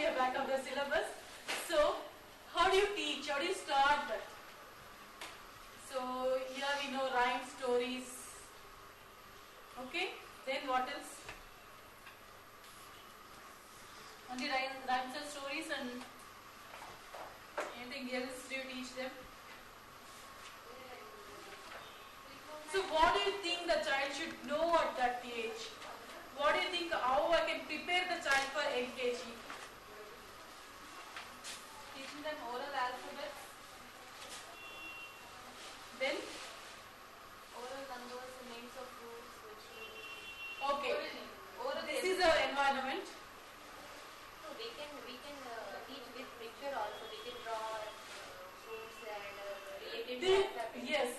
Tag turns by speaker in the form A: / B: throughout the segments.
A: are back of the syllabus. So, how do you teach? How do you start that? So, here we know rhyme, stories. Okay, then what else? Only rhymes and stories, and anything else do you teach them? So what do you think the child should know at that age? What do you think, how I can prepare the child for LKG? Teaching them oral alphabets. Then?
B: Oral numbers and names of fruits, vegetables.
A: Okay. Oral this is our environment.
B: So we can teach with picture also. We can draw fruits and related facts.
A: Yes.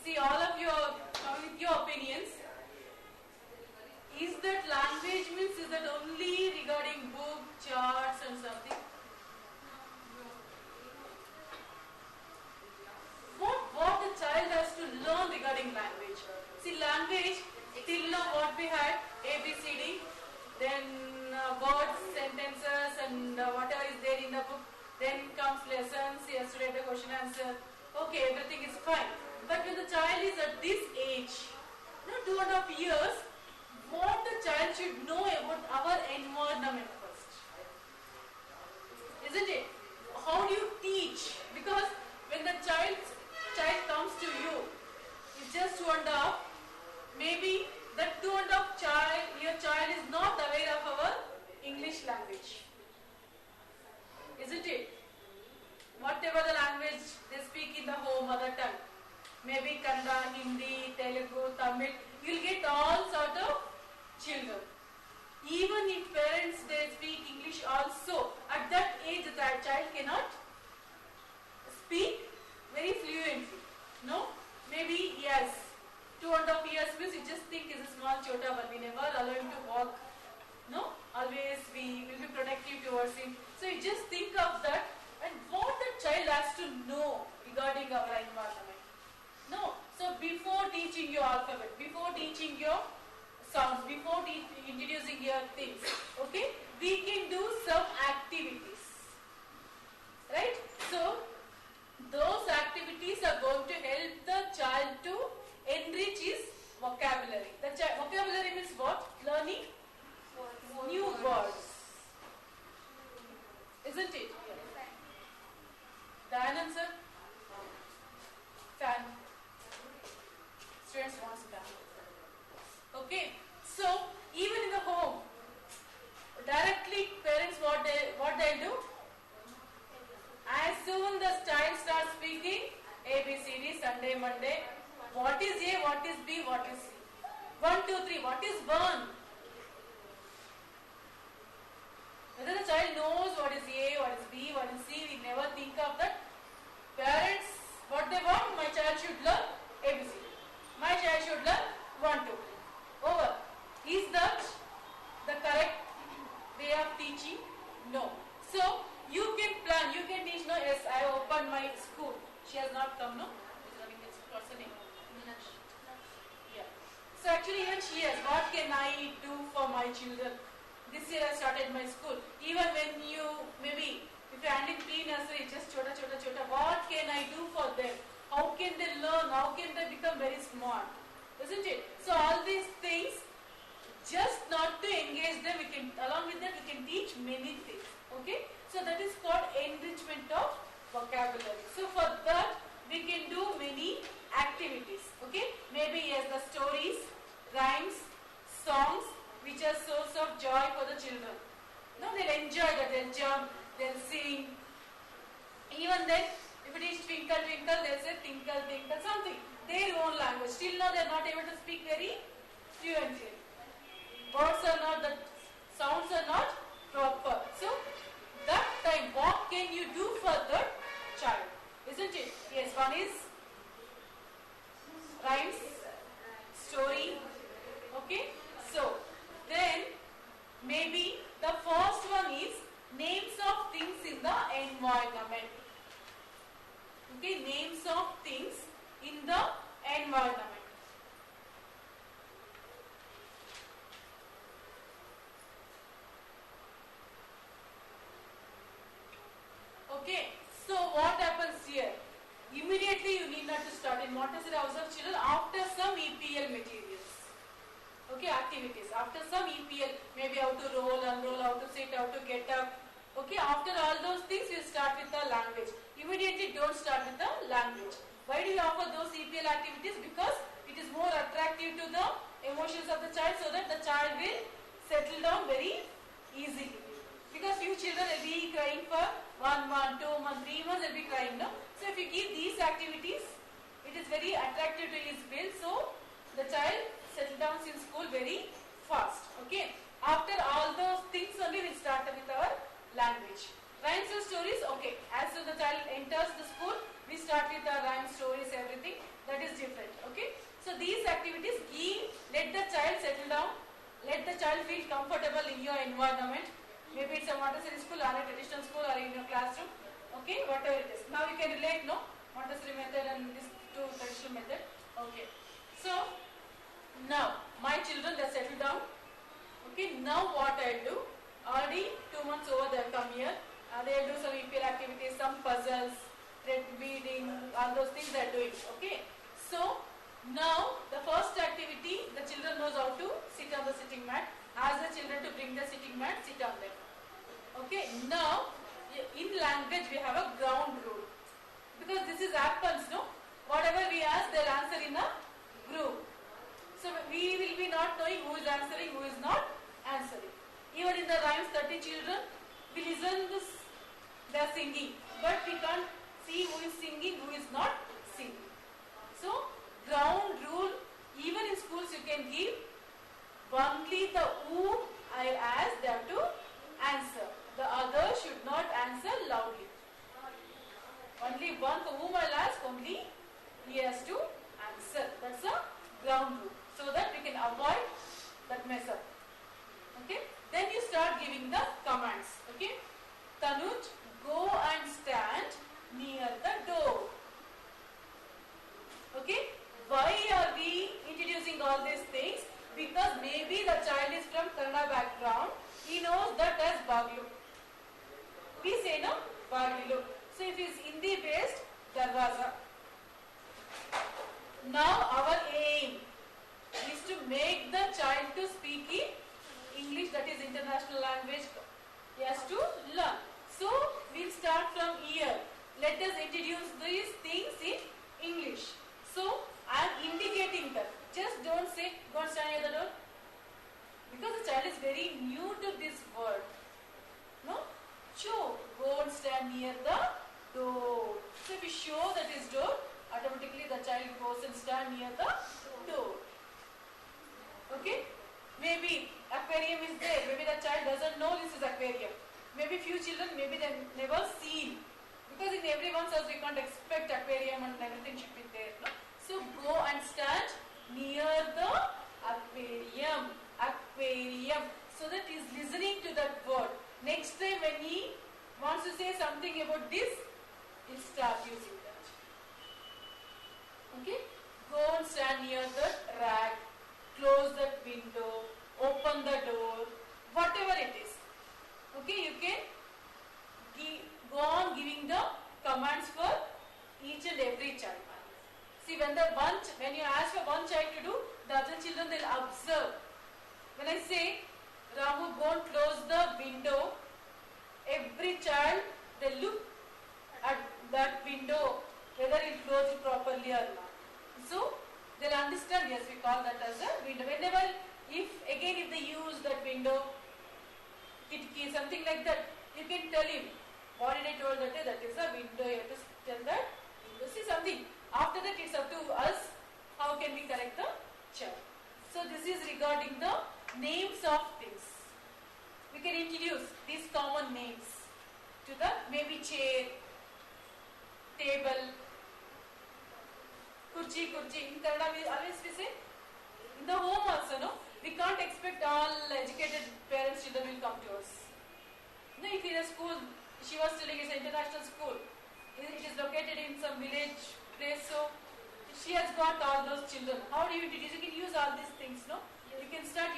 A: See, all of you come with your opinions. Is that language means, is that only regarding book, charts and something? What the child has to learn regarding language? See, language, till now what we had, A, B, C, D, then words, sentences and whatever is there in the book, then comes lessons, yesterday the question answer, okay, everything is fine. But when the child is at this age, 2.5 years, what the child should know about our environment first? Isn't it? How do you teach? Because when the child comes to you, it's just 2.5, maybe that 2.5 your child is not aware of our English language. Isn't it? Whatever the language they speak in the home, mother tongue, maybe Kannada, Hindi, Telugu, Tamil, you'll get all sort of children. Even if parents they speak English also, at that age the child cannot speak very fluently. No? Maybe yes, 2.5 years means you just think is a small chota, but we never allow him to walk. No? Always we will be protective towards him. So you just think of that, and what the child has to know regarding our environment. No. So before teaching your alphabet, before teaching your sounds, before introducing your things, okay, we can do some activities. Right? So those activities are going to help the child to enrich his vocabulary. The vocabulary means what? Learning new words. Isn't it? Dayanand sir? Fan. Students wants fan. Okay. So even in the home, directly parents what they do? As soon the child starts speaking A, B, C, D, Sunday, Monday, what is A, what is B, what is C? 1, 2, 3, what is burn? Whether the child knows what is A, what is B, what is C, we never think of that. Parents, what they want, my child should learn ABC. My child should learn 1, 2, 3. Over. Is that the correct way of teaching? No. So, you can plan, you can teach, no, yes, I opened my school. She has not come, no? What's her name? Yeah. So actually even she has, what can I do for my children? This year I started my school. Even when you, maybe, if you are handling pre-nursery, just chota, what can I do for them? How can they learn? How can they become very smart? Isn't it? So all these things, just not to engage them, we can, along with that we can teach many things. Okay? So that is called enrichment of vocabulary. So for that we can do many activities. Okay? Maybe yes, the stories, rhymes, songs which are source of joy for the children. No, they'll enjoy that, they'll jump, they'll sing. Even then, if it is twinkle, twinkle, they'll say tinkle, tinkle, something. Their own language. Still now they're not able to speak very fluently. Words are not, the sounds are not proper. So, that time, what can you do for the child? Isn't it? Yes, one is rhymes, story. Okay? So, then maybe the first one is names of things in the environment. Okay, names of things in the environment. Okay, so what happens here? Immediately you need not to start in Montessori House of Children after some EPL materials. Okay, activities. After some EPL, maybe how to roll, unroll, how to sit, how to get up. Okay, after all those things, you start with the language. Immediately don't start with the language. Why do you offer those EPL activities? Because it is more attractive to the emotions of the child, so that the child will settle down very easily. Because few children will be crying for 1 month, 2 months, 3 months, they will be crying, no? So if you give these activities, it is very attractive to his brain, so the child settle down in school very fast. Okay. After all those things only we start with our language. Rhymes and stories, okay. As soon as the child enters the school, we start with our rhymes, stories, everything. That is different. Okay. So these activities let the child settle down, let the child feel comfortable in your environment. Maybe it's a Montessori school or a traditional school or in your classroom. Okay, whatever it is. Now you can relate, no? Montessori method and this to traditional method. Okay. So now my children, they settle down. Okay, now what I do? Already 2 months over, they come here. They will do some EPL activities, some puzzles, thread weaving, all those things they are doing. Okay. So now the first activity, the children knows how to sit on the sitting mat. Ask the children to bring the sitting mat, sit on them. Okay. Now in language we have a ground rule. Because this is happens, no? Whatever we ask, they'll answer in a group. So we will be not knowing who is answering, who is not answering. Even in the rhymes, 30 children, we listen this, they are singing. But we can't see who is singing, who is not singing. So ground rule, even in schools you can give only the whom I ask, they have to answer. The other should not answer loudly. Only one for whom I'll ask, only he has to answer. That's a ground rule. So that we can avoid that mess up. Okay. Then you start giving the commands. Okay. Tanuj, go and stand near the door. Okay. Why are we introducing all these things? Because maybe the child is from Kannada background. He knows that as Baglu. We say no, Baglu. So if it is Hindi based, Darwaza. Now our aim is to make the child to speak in English, that is international language. He has to learn. So we'll start from here. Let us introduce these things in English. So I am indicating that. Just don't say, go and stand near the door. Because the child is very new to this word. No? Show, go and stand near the door. So if you show that is door, automatically the child goes and stand near the door. Okay? Maybe aquarium is there. Maybe the child doesn't know this is aquarium. Maybe few children, maybe they never seen. Because in everyone's house we can't expect aquarium and everything should be there. No? So go and stand near the aquarium. Aquarium. So that he is listening to that word. Next time when he wants to say something about this, he'll start using that. Okay? Go and stand near the rack. Close that window. Open the door. Whatever it is. Okay? You can go on giving the commands for each and every child. See, when you ask for one child to do, the other children they'll observe. When I say, Ramu, go and close the window, every child they look at that window whether it close it properly or not. So they'll understand. Yes, we call that as a window. Whenever, if they use that window, kitki, something like that, you can tell him. What did I told that? That is a window. You have to tell that window. See something. After that, it's up to us. How can we correct the child? So this is regarding the names of things. We can introduce these common names to the maybe chair, table, kurchi. In Kannada we always say, in the home also, no? We can't expect all educated parents children will come to us. No, if in a school, she was telling it's an international school. It is located in some village place, so she has got all those children. How do you introduce? You can use all these things, no? You can start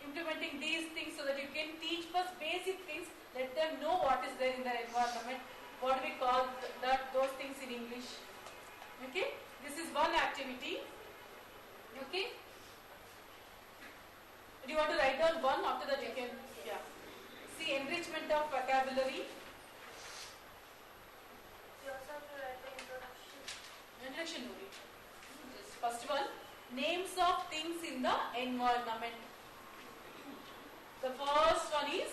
A: implementing these things so that you can teach first basic things. Let them know what is there in their environment. what do we call those things in English? Okay, this is one activity. Okay, do you want to write down one? After that you can, yeah. See, enrichment of vocabulary.
B: You also have to write the introduction.
A: Introduction only. First one, names of things in the environment. The first one is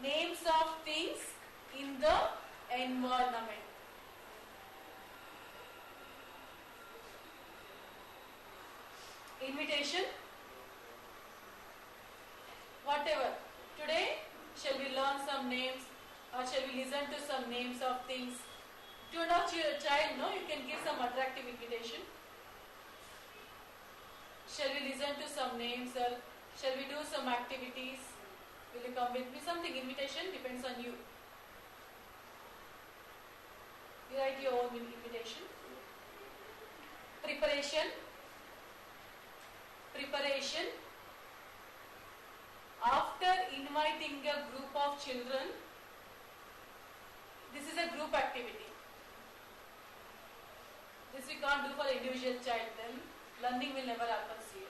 A: names of things in the environment. Invitation. Whatever. Today, shall we learn some names or shall we listen to some names of things? To your child, no, you can give some attractive invitation. Shall we listen to some names or shall we do some activities? Will you come with me? Something, invitation depends on you. You write your own invitation. Preparation. Preparation. After inviting a group of children, this is a group activity. This we can't do for the individual child, then learning will never happen here.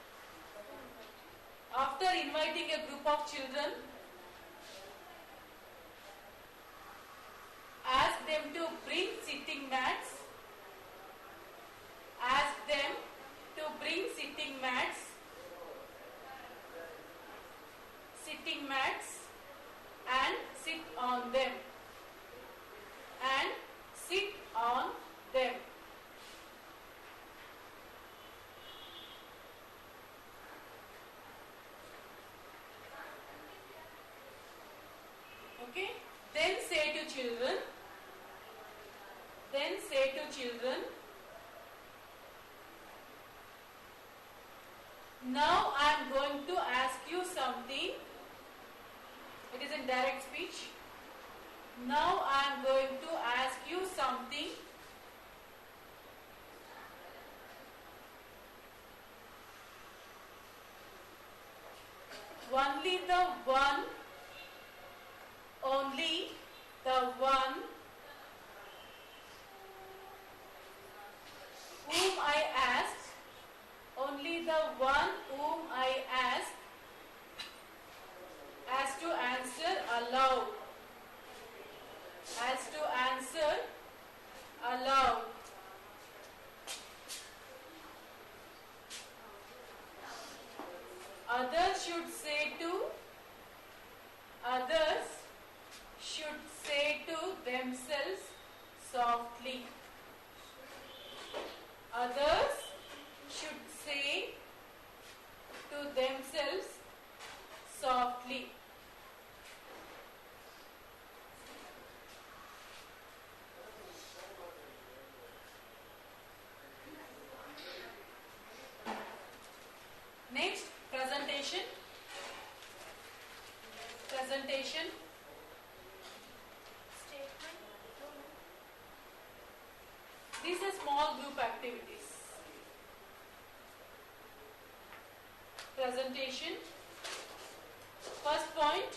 A: After inviting a group of children, ask them to bring sitting mats. Ask them to bring sitting mats. Sitting mats and sit on them. And sit on them. Okay? Then say to children, now I am going to ask you something. It is in direct speech. Now I am going to ask you something. Only the one whom I asked, only the one whom I asked has to answer aloud. Has to answer aloud. Others should say to themselves softly. Others should say to themselves softly. Next, presentation. Presentation.
B: Statement.
A: These are small group activities. Presentation. First point,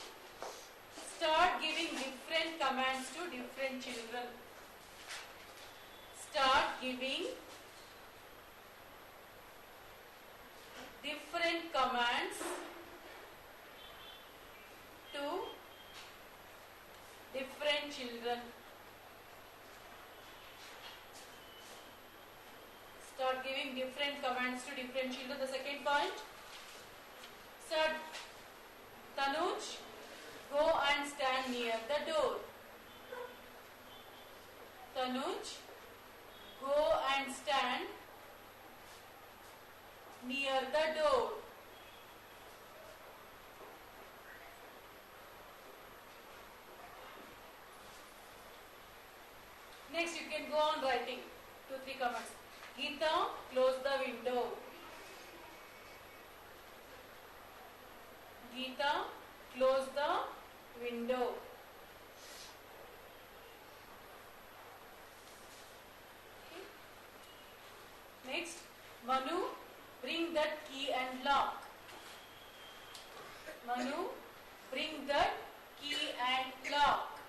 A: start giving different commands to different children. Start giving different commands to different children. Start giving different commands to different children. The second point, start. Tanuj, go and stand near the door. Tanuj, go and stand near the door. Next, you can go on writing 2-3 comments. Geeta, close the window. Geeta, close the window. Okay. Next, Manu, bring that key and lock. Manu, bring that key and lock.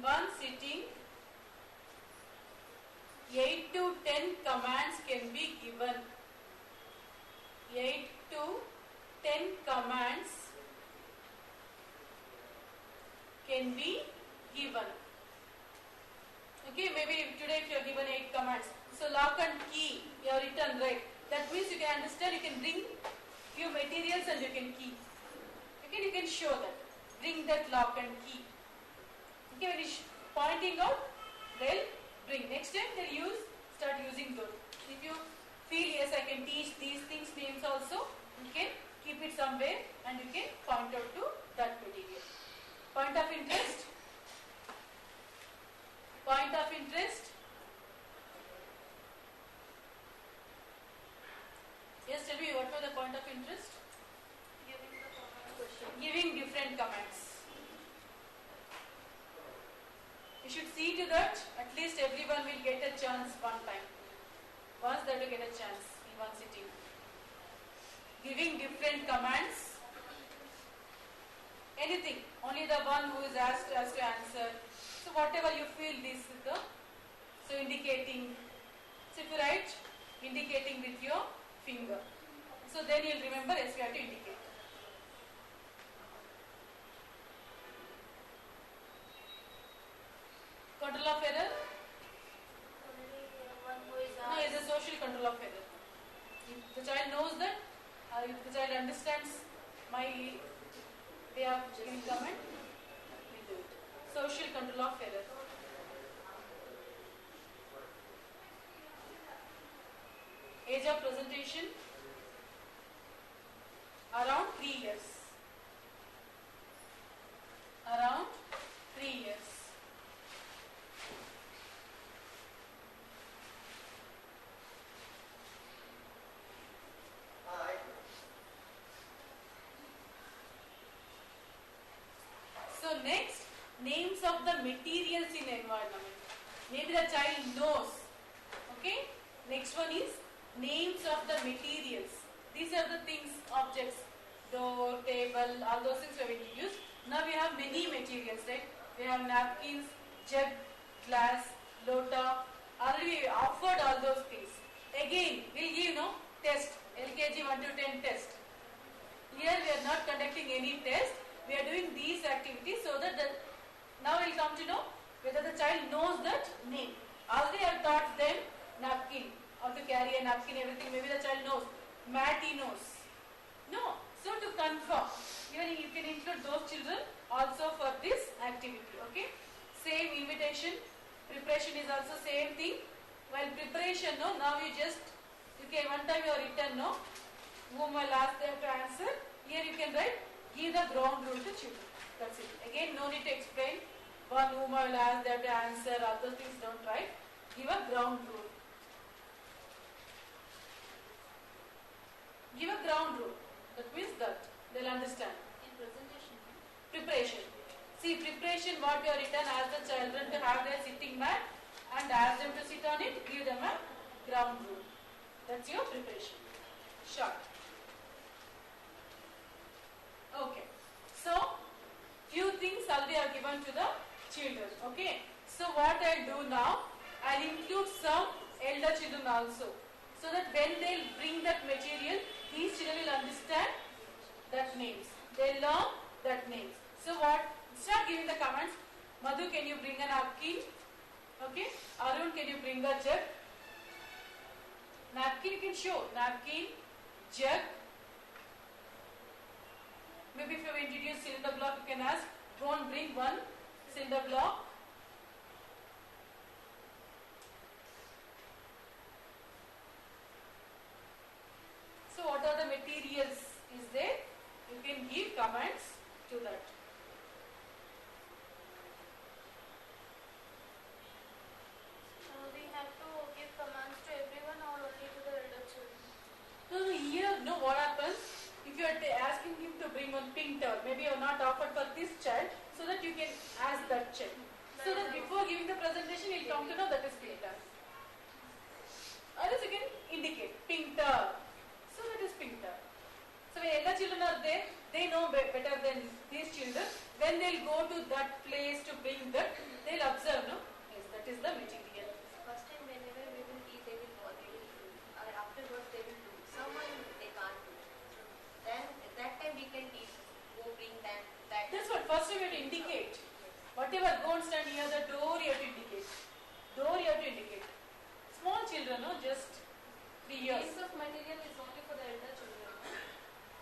A: In one sitting, 8 to 10 commands can be given. 8 to 10 commands can be given. Okay, maybe today if you are given 8 commands, so lock and key you have written, right? That means you can understand, you can bring few materials and you can keep. Okay, you can show that. Bring that lock and key. Okay, when you pointing out, they'll bring. Next time they'll start using those. If you feel yes, I can teach these things names also, you can keep it somewhere and you can point out to that material. Point of interest. Point of interest. Yes, tell me what was the point of interest? Giving different commands. You should see to that at least everyone will get a chance one time. Once they will get a chance in one sitting. Giving different commands. Anything. Only the one who is asked has to answer. So whatever you feel this is the, so indicating, so if you write indicating with your finger. So then you will remember yes, we have to indicate. Control of error? No, it's a social control of error. If the child knows that, if the child understands my way of giving comment, we do it. Social control of error. Age of presentation? Around 3 years. Around 3 years. So next, names of the materials in environment. Maybe the child knows. Okay. Next one is names of the materials. These are the things, objects, door, table, all those things we have introduced. Now we have many materials, right? We have napkins, jug, glass, lota. Already we offered all those things. Again, we'll give test. LKG 1 to 10 test. Here we are not conducting any test. We are doing these activities so that now we will come to know whether the child knows that name. Already I have taught them napkin, how to carry a napkin, everything. Maybe the child knows. Mat he knows. No. So to confirm, even you can include those children also for this activity. Okay. Same invitation. Preparation is also same thing. While preparation, now you just, okay, one time you are written, whom will ask them to answer. Here you can write, give the ground rule to children. That's it. Again, no need to explain. One whom I will ask them to answer, other things don't write. Give a ground rule. Give a ground rule. That means that they'll understand.
B: In presentation.
A: Preparation. See, preparation, what you are written, ask the children to have their sitting mat and ask them to sit on it, give them a ground rule. That's your preparation. Short. Okay. So, few things already are given to the children. Okay. So, what I'll do now, I'll include some elder children also. So that when they'll bring that material, these children will understand that names. They'll learn that names. So what? Start giving the commands. Madhu, can you bring a napkin? Okay. Arun, can you bring a jug? Napkin you can show. Napkin, jug. Maybe if you have introduced cylinder block, you can ask, don't bring one cylinder block. So what are the materials is there? You can give commands to that.
B: We have to give commands to everyone or only to the elder children?
A: No, here, what happens? If you are asking him to bring one pink towel, maybe you are not offered for this child, so that you can ask that child. So that before giving the presentation, he'll come to know that is pink towel. Or else you can indicate pink towel. So that is pink towel. So when elder children are there, they know better than these children. When they'll go to that place to bring that, they'll observe, no? Yes, that is the material.
B: First time whenever we will teach, they will do. Or afterwards they will do. Someone they can't do. Then at that time we can teach. Go bring them that.
A: That's what first we have to indicate. Whatever, go and stand near the door, you have to indicate. Door you have to indicate. Small children, no, just 3 years.
C: Names of material is only for the elder children.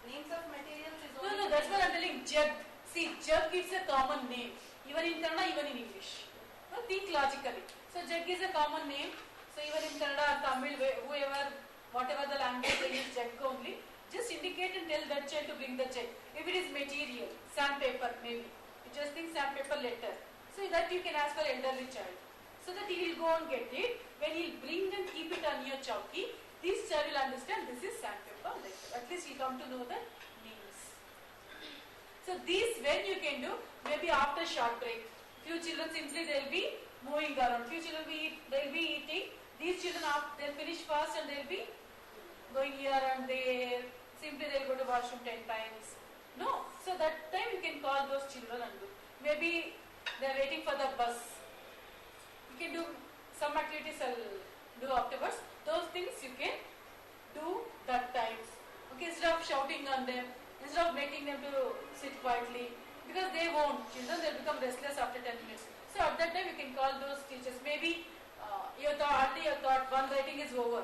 C: Names of materials is only.
A: No, that's what I'm telling. Jug. See, jug gives a common name. Even in Kannada, even in English. No, think logically. So jug is a common name. So even in Kannada or Tamil, whoever, whatever the language they use jug only, just indicate and tell that child to bring the jug. If it is material, sandpaper maybe. You just think sandpaper letter. So that you can ask for elderly child. So that he will go and get it. When he will bring and keep it on your chowki, this child will understand this is sandpaper letter. At least he will come to know the names. So these when you can do, maybe after short break. Few children simply they will be moving around. Few children they will be eating. These children they will finish fast and they will be going here and there. Simply they will go to washroom 10 times. No. So that time you can call those children and do. Maybe they are waiting for the bus. You can do some activities I'll do afterwards. Those things you can do that times. Okay, instead of shouting on them, instead of making them to sit quietly, because they won't. Children they'll become restless after 10 minutes. So at that time you can call those teachers. Maybe you thought one writing is over.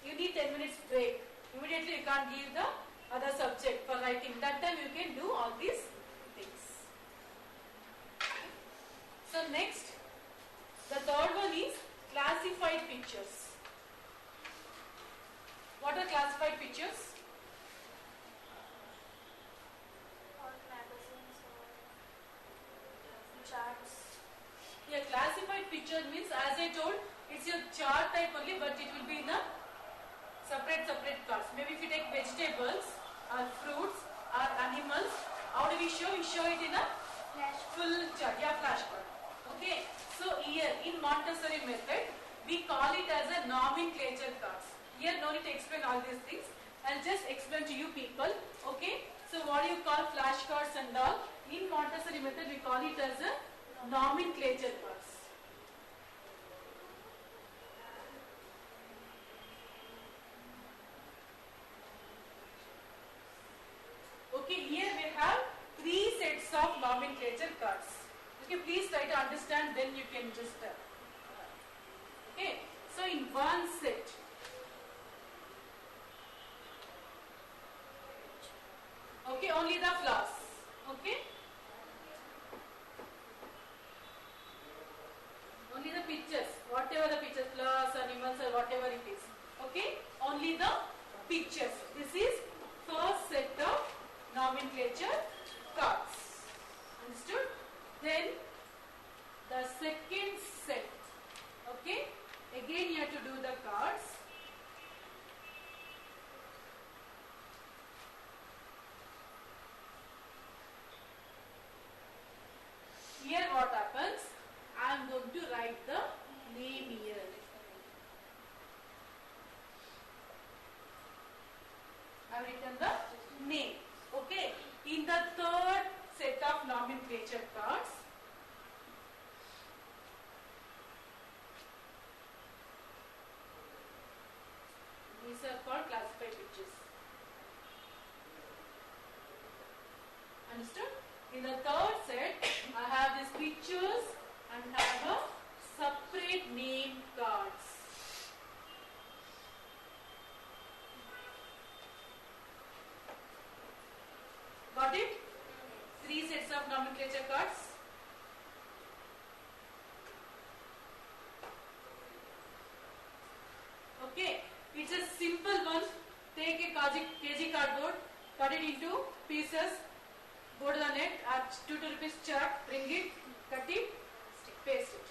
A: You need 10 minutes break. Immediately you can't give the other subject for writing. That time you can do all these things. So next, the third one is classified pictures. What are classified pictures?
C: Or magazines or charts.
A: Yeah, classified picture means, as I told, it's your chart type only, but it will be in a separate cards. Maybe if you take vegetables or fruits or animals, how do we show? We show it in a full chart. Yeah, flashcard. Okay. So here in Montessori method, we call it as a nomenclature cards. Here no need to explain all these things. I'll just explain to you people. Okay. So what do you call flashcards and all? In Montessori method, we call it as a nomenclature cards. Okay, here we have 3 sets of nomenclature cards. Okay, please try to understand, then you can just okay, so in one set, okay, only the flowers. Okay, only the pictures, whatever the pictures, flowers, animals or whatever it is. Okay, only the pictures. This is first set of nomenclature cards. Understood? Then the second set. Okay, again you have to do the cards. Here what happens? I am going to write the name here. I have written the name. Okay. In the third set of nomenclature cards, these are called classified pictures. Understood? In the third set, I have these pictures and have a separate name cards. Got it? 3 sets of nomenclature cards. Okay, it's a simple one. Take a kg cardboard, cut it into pieces, go to the net, add 2 rupees chart, bring it, cut it, paste it.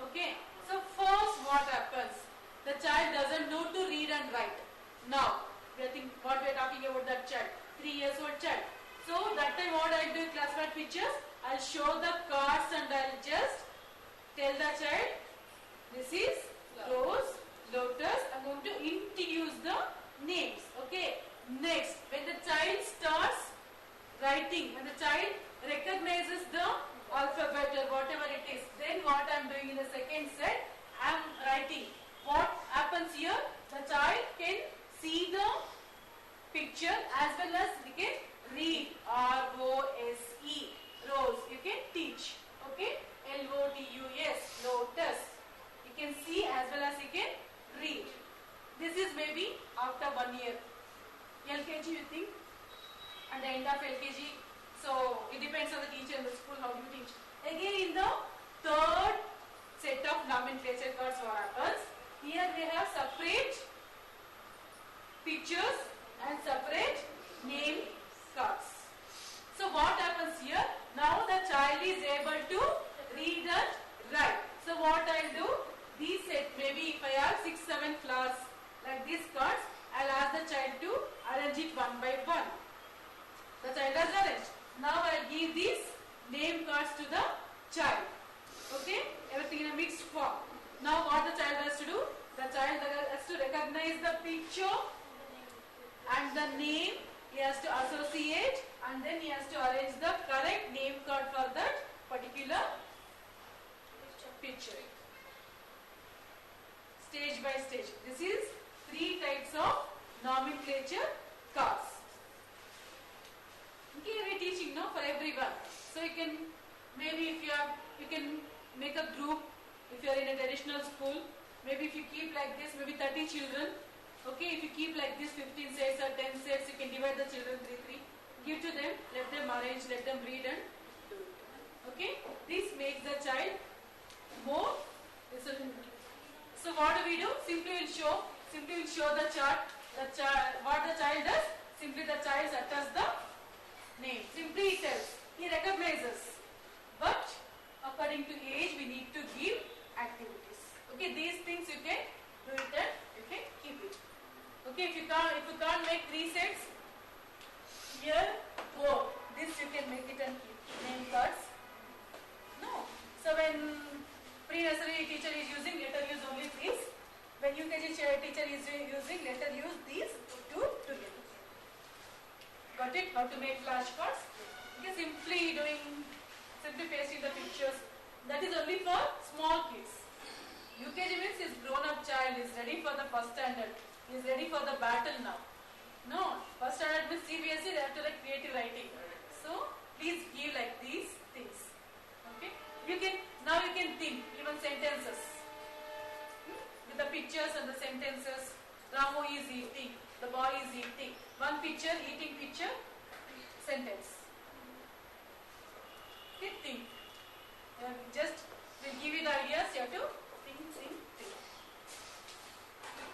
A: Okay, so first what happens? The child doesn't know to read and write. Now, what we are talking about that child, 3 years old child. So that time what I do in classified pictures, I'll show the cards and I'll just tell the child, this is rose, lotus. I'm going to introduce the names. Okay, Next, when the child starts writing, when the child recognizes the alphabet or whatever it is, then what I am doing in the second set, I am writing. What happens here? The child can see the picture as well as we can read. R-O-S-E, rose. You can teach. Okay? L-O-T-U-S, lotus. You can see as well as you can read. This is maybe after 1 year. LKG you think? At the end of LKG. So it depends on the teacher in the school how you teach. Again in the third set of nomenclature cards what happens? Here we have separate pictures and separate name cards. So what happens here? Now the child is able to read and write. So what I will do? These set, maybe if I have 6, 7 flowers like these cards, I will ask the child to arrange it one by one. The child has arranged. Now I will give these name cards to the child. Okay? Everything in a mixed form. Now what the child has to do? The child has to recognize the picture and the name. He has to associate and then he has to arrange the correct name card for that particular picture. Stage by stage. This is 3 types of nomenclature cards. Okay, we are teaching now for everyone. So you can, maybe if you have, you can make a group if you are in a traditional school. Maybe if you keep like this, maybe 30 children. Okay, if you keep like this 15 sets or 10 sets, you can divide the children 3. Give to them, let them arrange, let them read and do it. Okay, this makes the child more. So what do we do? Simply will show the chart. What the child does? Simply the child utters the name. Simply he tells. He recognizes. But according to age, we need to give activities. Okay, these things you can do it and you can keep it. Okay, if you can't make 3 sets, here 4. This you can make it and keep. Name cards. No. So when pre-nursery teacher is using, let her use only these. When UKG teacher is using, let her use these 2 together. Got it? How to make flashcards? Okay, simply pasting the pictures. That is only for small kids. UKG means his grown-up child is ready for the first standard. He is ready for the battle now. No, first standard means CBSE, they have to write creative writing. So please give like these things. Okay, now you can think even sentences with the pictures and the sentences. Ramu is eating, the boy is eating. One picture, eating picture, sentence. Okay, think. Just will give you the ideas. You have to think.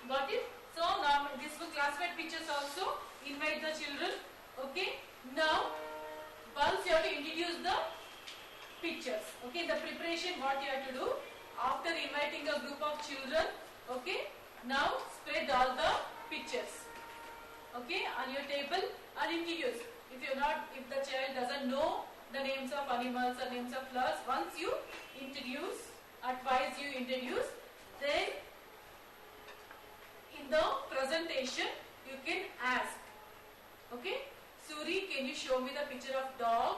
A: Got it? So now this for classmate pictures also. Invite the children. Okay. Now once you have to introduce the pictures. Okay. The preparation what you have to do after inviting a group of children. Okay. Now spread all the pictures. Okay, on your table and introduce. If the child doesn't know the names of animals or names of flowers, once you introduce, then in the presentation you can ask. Okay, Suri, can you show me the picture of dog?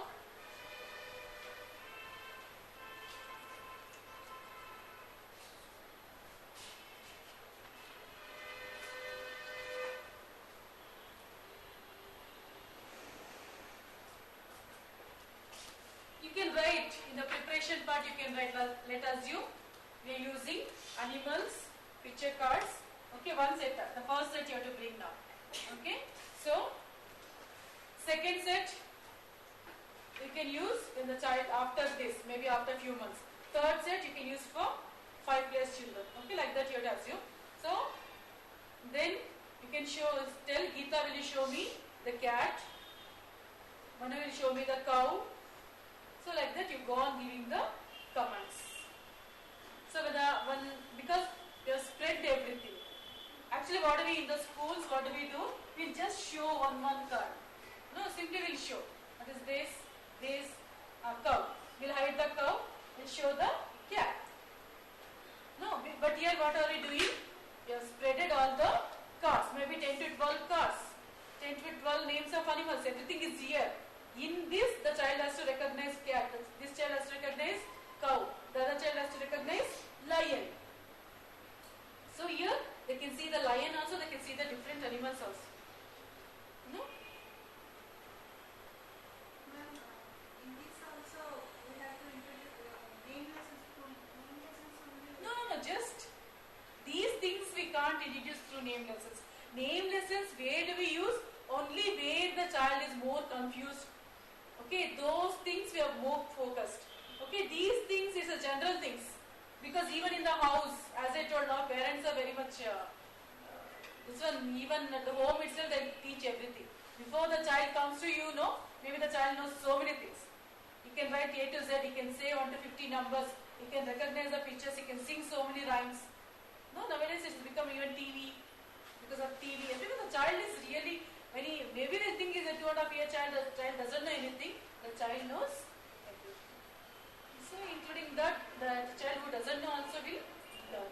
A: Write in the preparation part, you can write, let us assume we are using animals picture cards. Okay, one set, the first set you have to bring now. Okay, so second set you can use when the child after this, maybe after few months. Third set you can use for 5+ children. Okay, like that you have to assume. So then you can tell Geeta, will you show me the cat? Manu will show me the cow. So like that you go on giving the commands. So because you have spread everything. Actually what do we in the schools, what do? We'll just show one card. No, simply we'll show. That is this cow. We'll hide the cow and show the cat. No, but here what are we doing? We have spreaded all the cards. Maybe 10 to 12 cards. 10 10 to 12 names of animals. Everything is here. In this, the child has to recognize cat. This child has to recognize cow. The other child has to recognize lion. So here, they can see the lion also, they can see the different animals also. No?
C: Ma'am, in this also we have to introduce name lessons only.
A: No, just these things we can't introduce through name lessons. Name lessons, where do we use? Only where the child is more confused. Okay, those things we are more focused. Okay, these things is a general things. Because even in the house, as I told, our parents are very much, this one, even at the home itself, they teach everything. Before the child comes to you, maybe the child knows so many things. He can write A to Z, he can say 1 to 50 numbers, he can recognize the pictures, he can sing so many rhymes. No, nowadays it's become even TV, because of TV. And because the child is really, maybe they think is a 2.5-year child, the child doesn't know anything, the child knows everything. So including that, the child who doesn't know also will learn.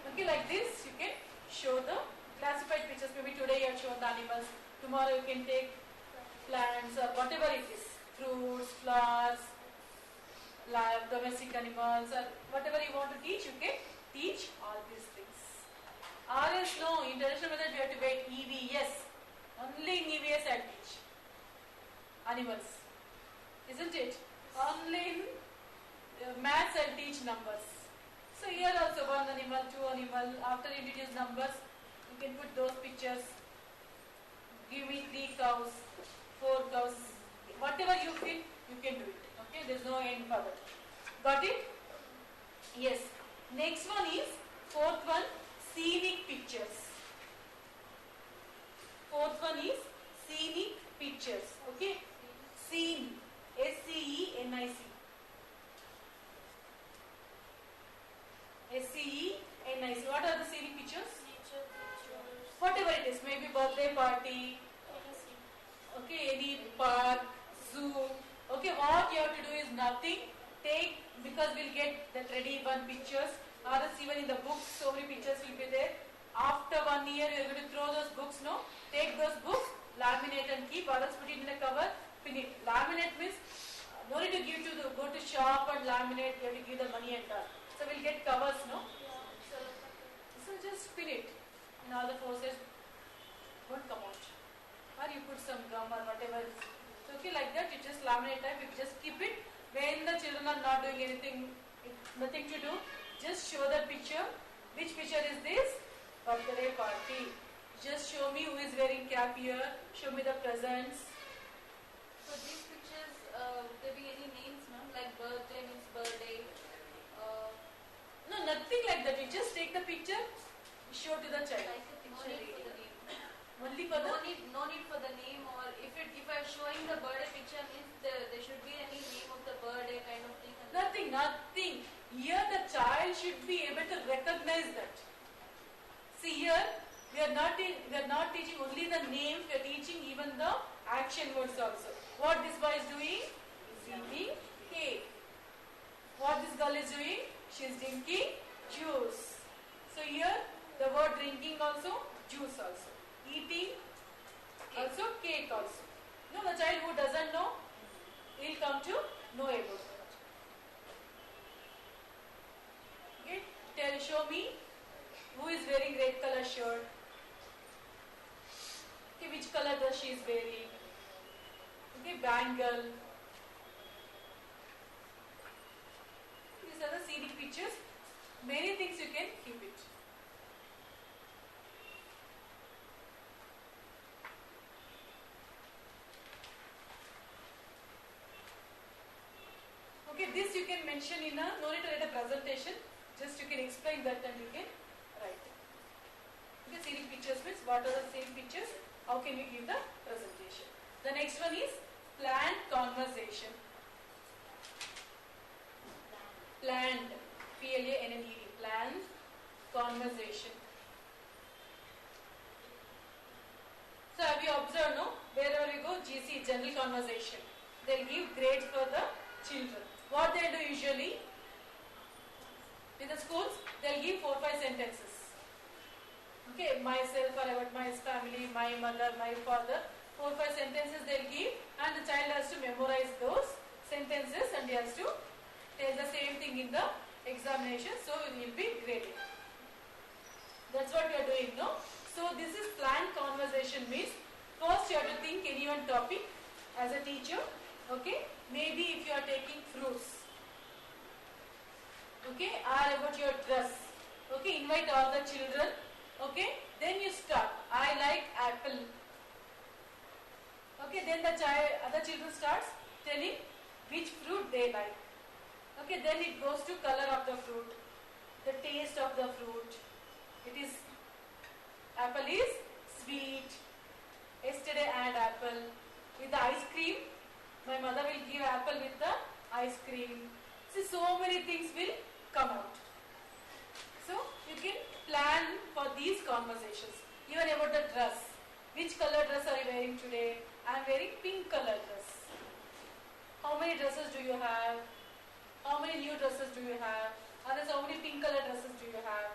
A: Okay, like this you can show the classified pictures. Maybe today you have shown the animals, tomorrow you can take plants or whatever it is, fruits, flowers, domestic animals, or whatever you want to teach, you can teach all these things. RS, no, in traditional method we have to wait. EVS, only in EVS I teach animals, isn't it? Only in maths I teach numbers. So here also 1 animal, 2 animal. After introduce numbers, you can put those pictures. Give me 3 cows, 4 cows, whatever you feel, you can do it. Okay, there is no end for that. Got it? Yes. Next one is, 4th one, scenic pictures. 4th one is scenic pictures. Okay, scene, SCENIC. SCENIC. What are the scenic pictures?
C: Nature pictures.
A: Whatever it is, maybe birthday party, okay, any park, zoo. Okay, what you have to do is nothing. Take, because we'll get that ready 1 pictures, or else even in the books, so many pictures will be there. After 1 year, you are going to throw those books, no? Take those books, laminate and keep, or else put it in a cover, pin it. Laminate means, no need to give to the, go to shop and laminate, you have to give the money and all. So we'll get covers, no? So just pin it in all the 4 sides, won't come out. Or you put some gum or whatever. So okay, like that, you just laminate type, you just keep it. When the children are not doing anything, nothing to do, just show the picture. Which picture is this? Birthday party. Just show me who is wearing cap here, show me the presents.
C: So these pictures, would there be any names, ma'am? Like birthday means birthday.
A: No, nothing like that. You just take the picture, show to the child.
C: Like a picture reading.
A: Only for the...
C: No need for the name, or if I'm showing the birthday picture means there should be any name of the birthday kind of thing.
A: Nothing. Here the child should be able to recognize that. See here, we are not teaching only the names, we are teaching even the action words also. What this boy is doing? He's eating cake. What this girl is doing? She is drinking juice. So here the word drinking also, juice also. Eating also, cake also. No, the child who doesn't know, he will come to know about that. Okay, show me who is wearing red color shirt. Okay, which color dress she is wearing. Okay, bangle. These are the scenic pictures. Many things you can keep it. Okay, this you can mention in a, no need to write a presentation, just you can explain that and you can write it. Okay, scenic pictures means what are the scenic pictures, how can you give the presentation. The next one is planned conversation. Planned, P-L-A-N-N-E-D, planned conversation. So have you observed, no? Wherever you go, GC, general conversation. They'll give grades for the children. What they do usually in the schools, they'll give 4-5 sentences. Okay, myself or about my family, my mother, my father. 4 5 sentences they'll give, and the child has to memorize those sentences and he has to tell the same thing in the examination. So it will be graded. That's what you are doing, no? So this is planned conversation means first you have to think any one topic as a teacher. Okay, maybe if you are taking fruits. Okay, or about your dress. Okay, invite all the children. Okay, then you start. I like apple. Okay, then the other children starts telling which fruit they like. Okay, then it goes to color of the fruit, the taste of the fruit. It is, apple is sweet. Yesterday I had apple. With the ice cream, my mother will give apple with the ice cream. See, so many things will come out. So, you can plan for these conversations. Even about the dress. Which color dress are you wearing today? I am wearing pink color dress. How many dresses do you have? How many new dresses do you have? Others, how many pink color dresses do you have?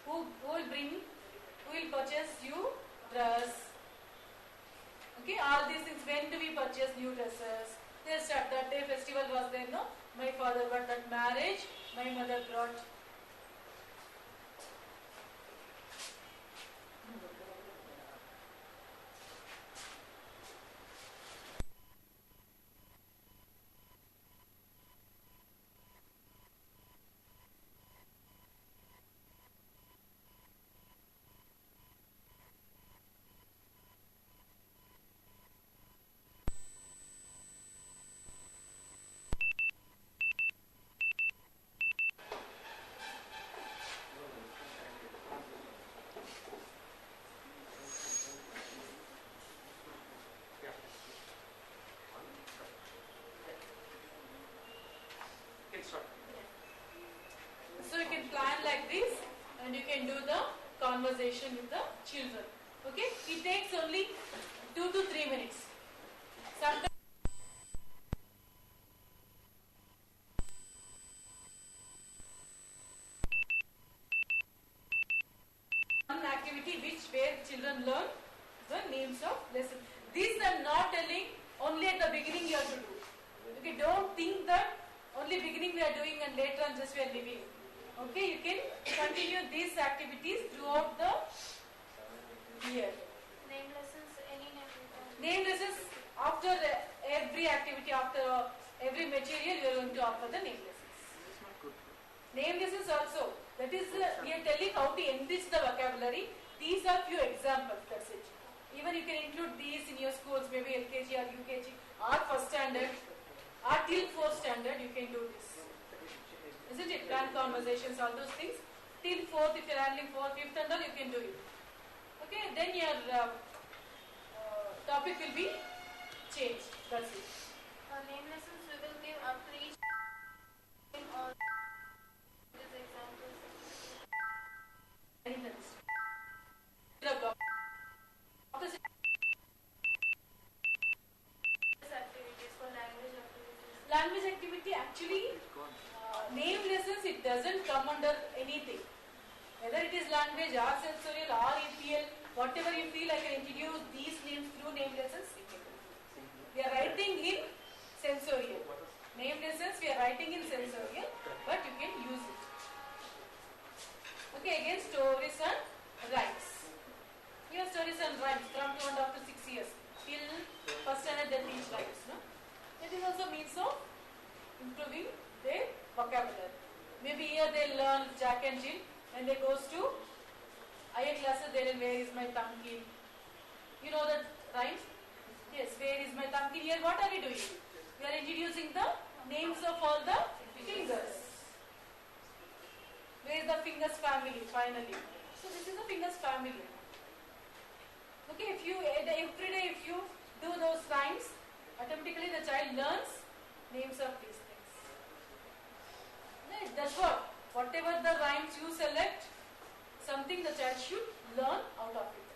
A: Who will purchase you dress? Okay, all these things. When do we purchase new dresses? They start that day festival was there, no? My father got that marriage, my mother brought. So you can plan like this and you can do the conversation with the children. Okay, it takes only 2 to 3 minutes. Sometimes one activity where children learn the names of lessons. These I'm not telling only at the beginning you have to do. Okay, don't think that only beginning we are doing and later on just we are leaving. Okay, you can continue these activities throughout the year.
C: Name lessons, any name?
A: Name lessons after every activity, after every material, you are going to offer the name lessons. Name lessons also. That is, we are telling how to enrich the vocabulary. These are few examples. That's it. Even you can include these in your schools, maybe LKG or UKG or first standard or till 4th standard. You can do this. Isn't it? Plan conversations, all those things. Till 4th, if you are handling 4th, 5th and all, you can do it. Okay, then your topic will be changed. That's it.
C: Name lessons we will give after each name or these examples. Activities for language activities.
A: Language activity actually, name lessons, it doesn't come under anything. Whether it is language or sensorial or EPL, whatever you feel I can introduce these names through name lessons, we can do. We are writing in sensorial. Name lessons we are writing in sensorial, but you can use it. Okay, again stories and rhymes. Here stories and rhymes from 2 and up to 6 years. Till first standard they teach rhymes. No? It is also means of improving their vocabulary. Maybe here they learn Jack and Jill. When they goes to higher classes, they will where is my thumbkin? You know that rhymes? Yes, where is my thumbkin? Here what are we doing? We are introducing the names of all the fingers. Where is the fingers family finally? So this is the fingers family. Okay, if you every day if you do those rhymes, automatically the child learns names of these things. Right, that's what. Whatever the rhymes you select, something the child should learn out of it.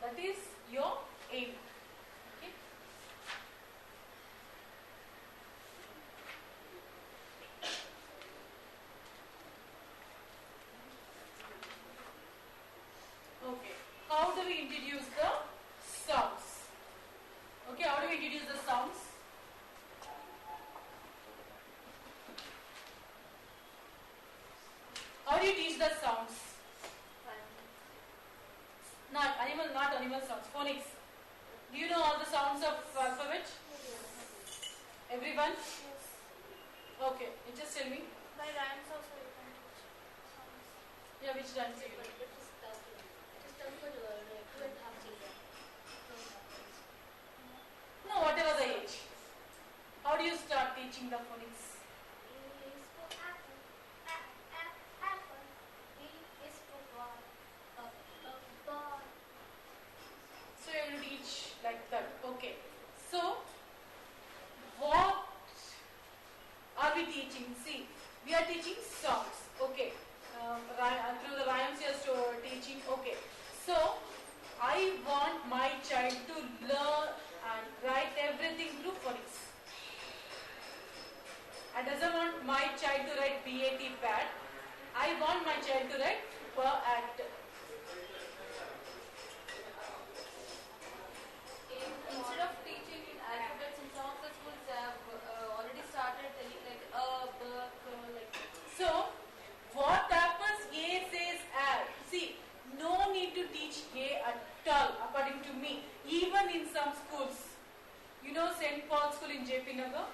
A: That is your aim. Okay? Everyone?
D: Yes.
A: Okay, you just tell me.
D: By rhymes also you can teach songs.
A: Yeah, which rhymes you
B: But
A: will?
B: it is tough. It is tough for to have children.
A: No, whatever the age. How do you start teaching the phonics?
D: A is for apple. Apple. B is for ball. Ball.
A: So you will teach like that. Okay. So what are we teaching? See, we are teaching songs. Okay. Through the rhymes you are teaching. Okay. So I want my child to learn and write everything through phonics. I doesn't want my child to write BAT pad. I want my child to write PAT.
C: Instead of teaching alphabets in some of the schools, they have already started telling like b, like.
A: So, what happens? A says add. See, no need to teach A at all, according to me. Even in some schools, you know, St. Paul's School in JP Nagar.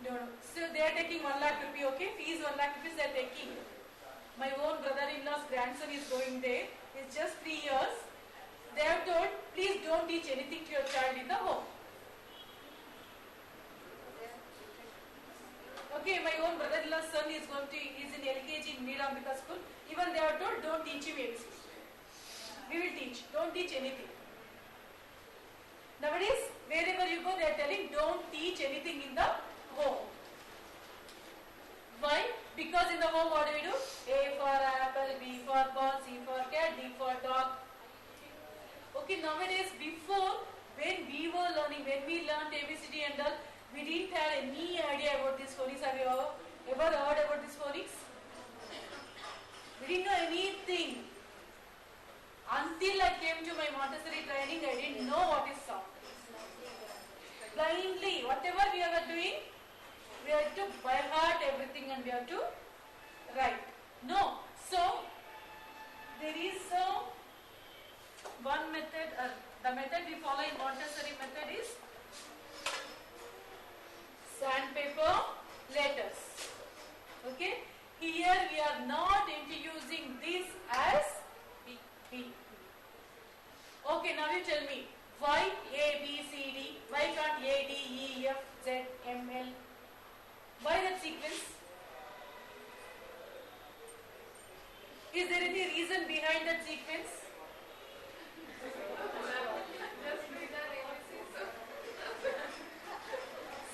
A: No. So they are taking 1 lakh rupee. Okay, fees 1 lakh rupees they are taking. My own brother-in-law's grandson is going there. It's just 3 years. They have told, please don't teach anything to your child in the home. Okay, my own brother-in-law's son is in LKG in Meerambika school. Even they are told, don't teach him ABC. We will teach. Don't teach anything. Nowadays, wherever you go, they are telling, don't teach anything in the home. Why? Because in the home, what do we do? A for apple, B for ball, C for cat, D for dog. Okay, nowadays, before, when we learned ABCD and all, we didn't have any idea about this phonics. Have you ever heard about this phonics? We didn't know anything. Until I came to my Montessori training, I didn't know what is sound. Blindly, whatever we were doing, we had to by heart everything and we have to write. No. So, there is one method, the method we follow in Montessori method is sandpaper letters. Okay. Here we are not introducing this as B. Okay, now you tell me why A, B, C, D? Why can't A, D, E, F, Z, M, L? Why that sequence? Is there any reason behind that sequence?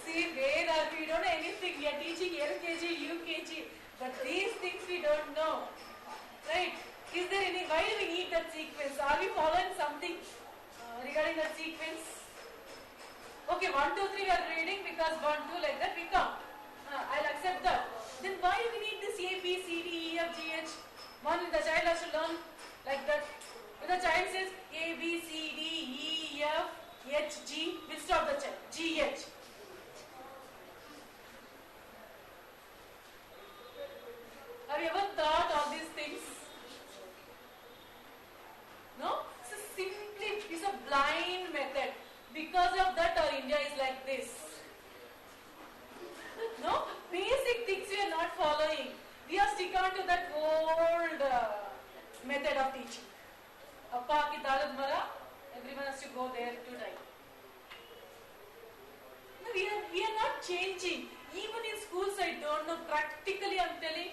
A: See, we don't know anything. We are teaching LKG, UKG, but these things we don't know. Right? Is there any, why do we need that sequence? Are we following something regarding that sequence? Okay, 1, 2, 3 we are reading because 1, 2 like that we come. I'll accept that. Then why do we need this A, B, C, D, E, F, G, H? The child has to learn like that. If the child says A, B, C, D, E, F, H, G, we'll stop the child. G, H. Have you ever thought of these things? No? It's a blind method. Because of that our India is like this. No? Basic things we are not following. We are sticking on to that old method of teaching. Appa ki dalad mara, everyone has to go there to die. No, we are not changing. Even in schools I don't know, practically I am telling,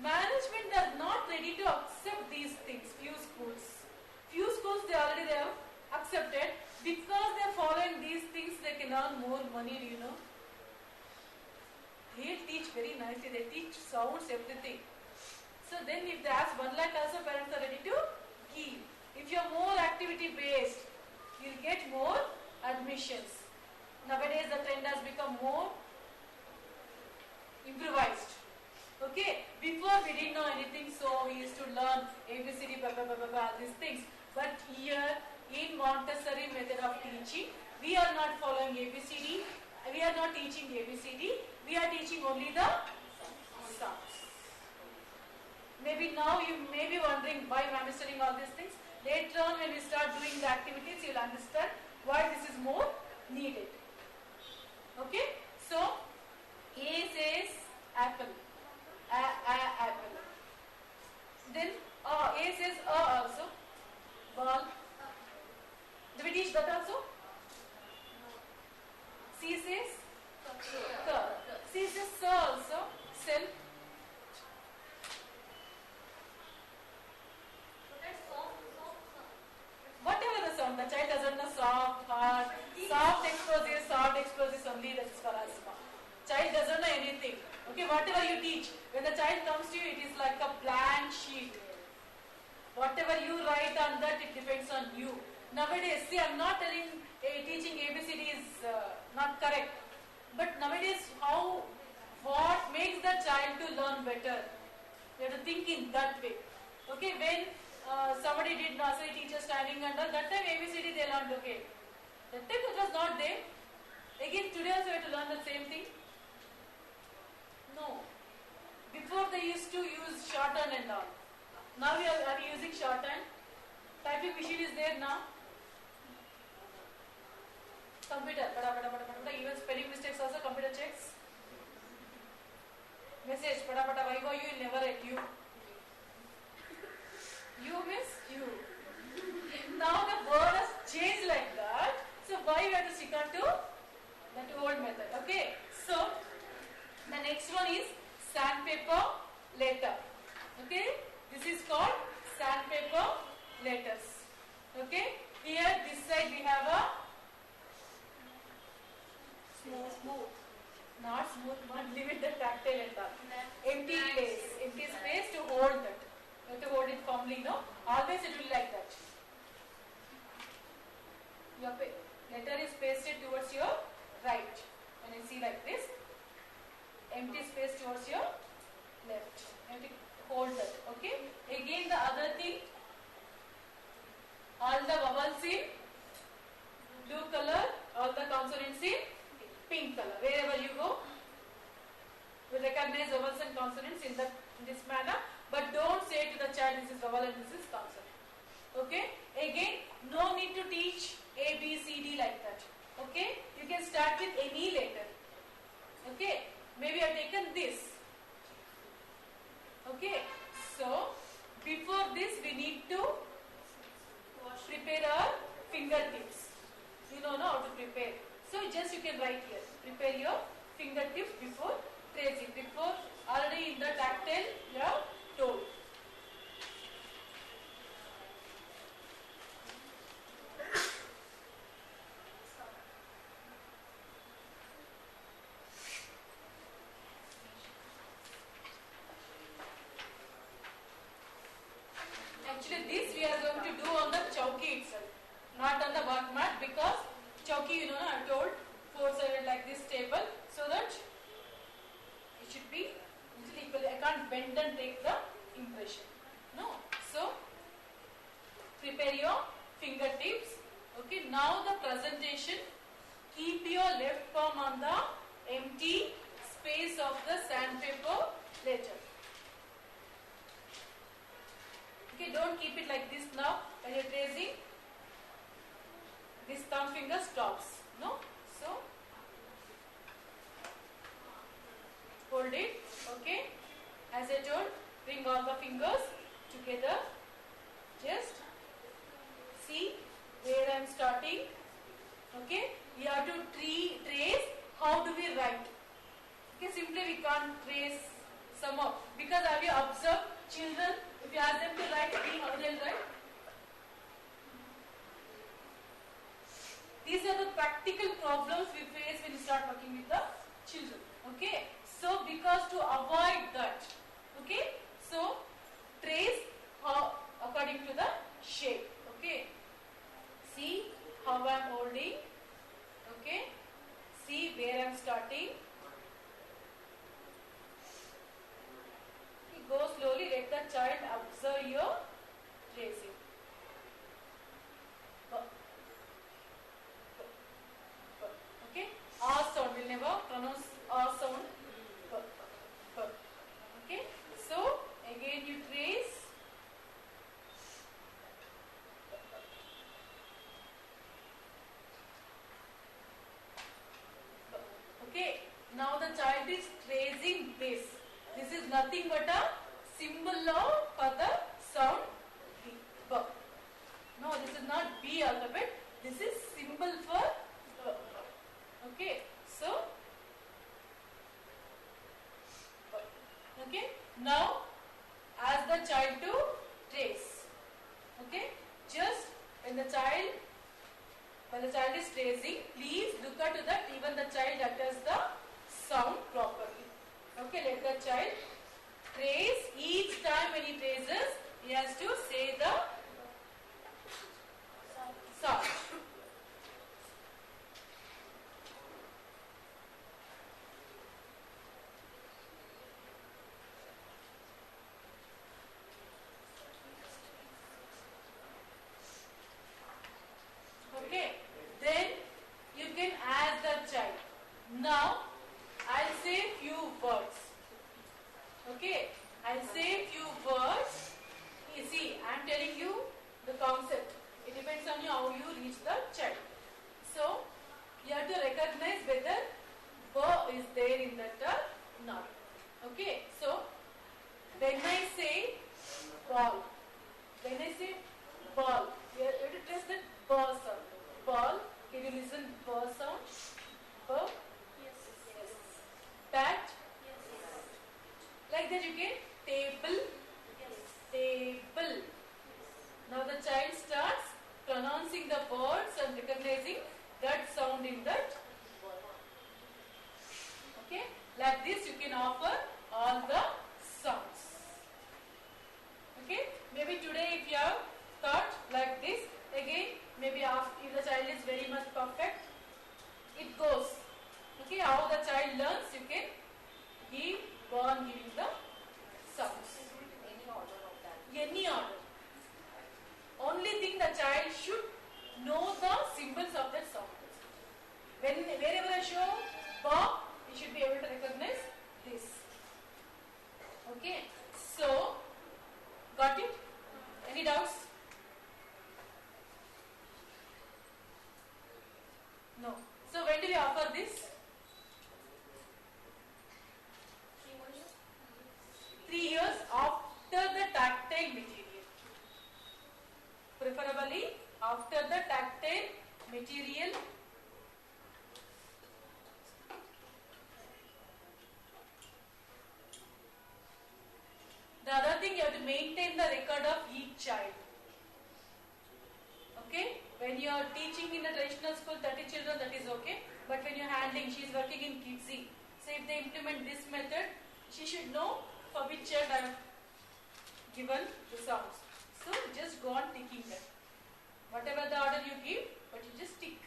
A: management are not ready to accept these things. Few schools they have accepted because they are following these things. They can earn more money. Do you know? They teach very nicely. They teach sounds, everything. So then, if they ask 1 lakh, also parents are ready to give. If you are more activity based, you will get more admissions. Nowadays, the trend has become more improvised. Okay, before we didn't know anything, so we used to learn ABCD, all these things. But here in Montessori method of teaching, we are not following ABCD, we are not teaching ABCD, we are teaching only the sounds. Maybe now you may be wondering why I am studying all these things. Later on when we start doing the activities, you will understand why this is more needed. Okay, so See, it's just so also. Cell. Whatever the sound, the child doesn't know soft, hard, soft explosives only, that's for asthma. Child doesn't know anything. Okay, whatever you teach, when the child comes to you, it is like a blank sheet. Whatever you write on that, it depends on you. Nowadays, see, I'm not telling teaching ABCD is not correct. But nowadays, what makes the child to learn better? You have to think in that way. Okay, when somebody did nursery teacher standing and all, that time ABCD they learned, okay. That time it was not there. Again, today also we have to learn the same thing. No. Before they used to use shorthand and all. Now we are using shorthand. Typing machine is there now. Computer, even spelling mistakes also computer checks. Message, why go you will never write you. You means you. Now the word has changed like that. So why we have to stick on to that old method? Okay. So the next one is sandpaper letter. Okay. This is called sandpaper letters. Okay. Here this side we have a smooth. Not smooth, but leave it the tactile and all. Empty space to hold that. You have to hold it firmly, no? Always it will be like that. Your letter is pasted towards your right. When you see like this, empty space towards your left. You have to hold that. Okay? Again the other thing, all the vowels in blue color, all the consonants in pink color. Wherever you go, you recognize vowels and consonants in this manner. But don't say to the child this is vowel and this is consonant. Okay? Again, no need to teach A, B, C, D like that. Okay? You can start with any letter. Okay? Maybe I have taken this. Okay? So, before this we need to prepare our fingertips. You know how to prepare. So, just you can write here. Prepare your fingertips before tracing. Before already in the tactile you have told. Actually this we are going to do on the chowki itself, not on the work mat, because chowki, you know, I have told, four-sided like this table, so that it should be equally. I can't bend and take the impression. No. So prepare your fingertips. Okay. Now the presentation. Keep your left palm on the empty space of the sandpaper letter. Okay. Don't keep it like this now. When you're tracing, this thumb finger stops. No. So hold it. Okay. As I told, bring all the fingers together. Just see where I am starting. Okay. You have to trace. How do we write? Okay. Simply we can't trace some of, because have you observed children? If you ask them to write, how they'll write? These are the practical problems we face when you start working with the children. Okay. So, because to avoid that, okay, so trace according to the shape. Okay. See how I am holding. Okay. See where I am starting. Okay, go slowly. Let the child observe your tracing. Okay. R sound. We'll never pronounce R sound. Okay. So again you trace. Okay. Now the child is tracing this. This is nothing but a symbol for the sound B. No, this is not B alphabet. This is symbol for B. Okay. So Okay. Now ask the child to trace. Okay. Just when the child is tracing, please look at that even the child utters the sound properly. Okay. Let the child trace. Each time when he traces, he has to say the sound. Okay. Then you can ask the child. Now I'll say few words. Okay. I'll say few words. You see, I'm telling you the concept. It depends on you how you reach the child. So you have to recognize whether "b" is there in that or not. Okay. So when I say ball, when I say ball, you have to test that "b" sound. Ball. Can you listen "b" sound? "B."
D: Yes.
A: Yes. Bat.
D: Yes.
A: Like that you can table.
D: Yes.
A: Table. Now the child starts pronouncing the words and recognizing that sound in that. Okay. Like this you can offer all the sounds. Okay. Maybe today if you have thought like this, again maybe if the child is very much perfect, it goes. Okay. How the child learns, you can go on giving the sounds.
B: Any order of that.
A: Any order. Only thing the child should know the symbols of that sound. Wherever I show "ba," he should be able to recognize this. Okay. So, got it? Any doubts? No. So when do we offer this? 3 years after the tactile material. Preferably after the tactile material. The other thing, you have to maintain the record of each child. Okay? When you are teaching in a traditional school, 30 children, that is okay. But when you are handling, she is working in Kidsy. So if they implement this method, she should know for which child I have given the sounds. So just go on ticking them. Whatever the order you give, but you just tick.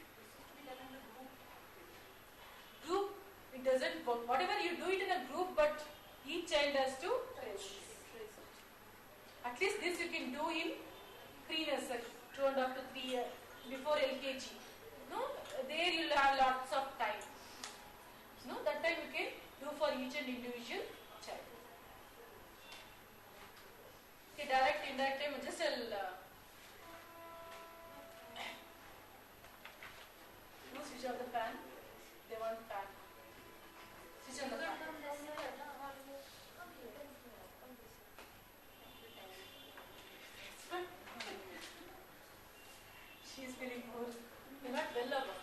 A: Group, it doesn't work. Whatever you do it in a group, but each child has to trace. At least this you can do in pre-nursery, 2.5 to 3 years, before LKG. No, there you will have lots of time. No, that time you can do for each and individual child. Okay, direct, indirect time, just I'll switch off the fan. They want fan. Switch on the fan. She is feeling cold. You're not well about.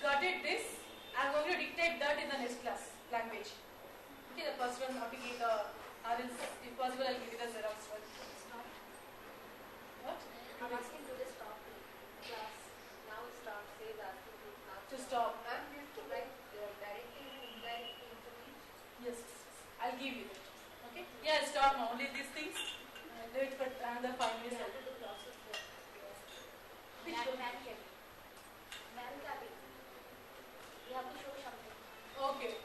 A: Got it this? I'm going to dictate that in the next class language. Okay, the first one, applicate or else, if possible, I'll give it a Xerox one. What?
B: I'm asking to the stop class. Now start. Say that
A: To stop.
B: I'm used to write directly and indirectly information.
A: Yes, I'll give you that. Okay? Yeah, stop now. Only these things. Do it for another 5 minutes.
B: After the process that
A: Which one?
D: Man cabin. You have to show something.
A: Okay.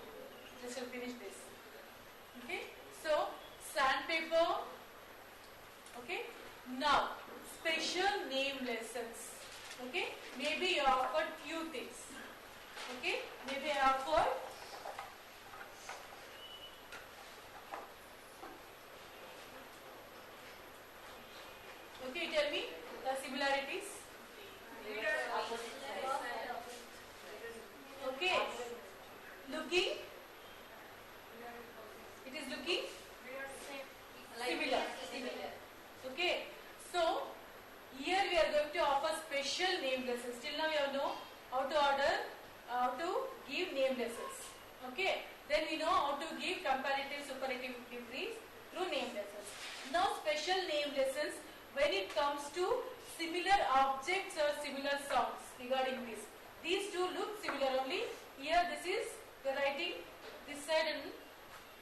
A: Just I'll finish this. Okay? So, sandpaper. Okay? Now, special name lessons. Okay? Maybe you offered few things. Okay? Maybe I offered okay, tell me the similarities. Okay. Looking. It is looking similar. Okay. So here we are going to offer special name lessons. Till now we have no how to order, how to give name lessons. Okay. Then we know how to give comparative, superlative degrees through name lessons. Now special name lessons when it comes to similar objects or similar sounds regarding this. These two look similar only. Here this is the writing this side and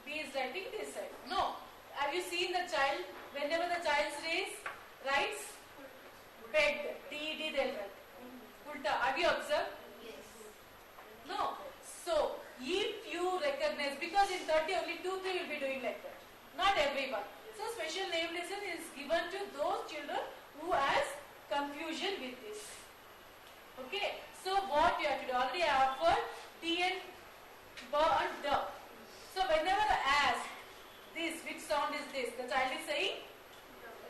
A: B is writing this side. No. Have you seen the child? Whenever the child writes bed, D-E-D they'll write. Ulta. Have you observed?
B: Yes.
A: No. So, if you recognize, because in 30 only 2-3 will be doing like that. Not everyone. So, special name lesson is given to those children who has confusion with this. Okay. So, what you have to do? Already I offered T and B and D. So, whenever I ask this, which sound is this? The child is saying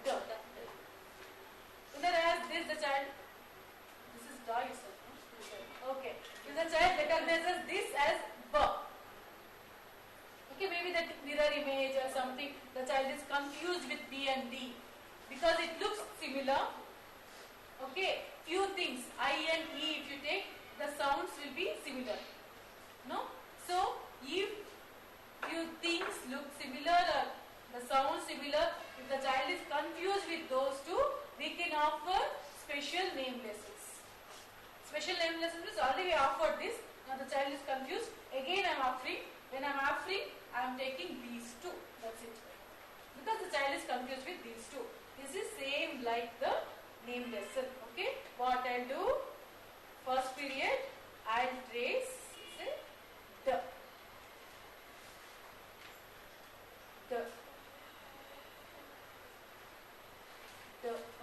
A: D. Whenever I ask this, the child, this is D you said, no? Okay. If the child recognizes this as B. Okay, maybe that mirror image or something, the child is confused with B and D because it looks similar. Okay, few things, I and E, if you take, the sounds will be similar. No? So, if few things look similar or the sound similar, if the child is confused with those two, we can offer special name lessons. Special name lessons is already we offered this. Now the child is confused. Again I am offering. When I am offering, I am taking these two. That's it. Because the child is confused with these two. This is same like the name lesson. Okay. What I will do? First period, I will trace say the.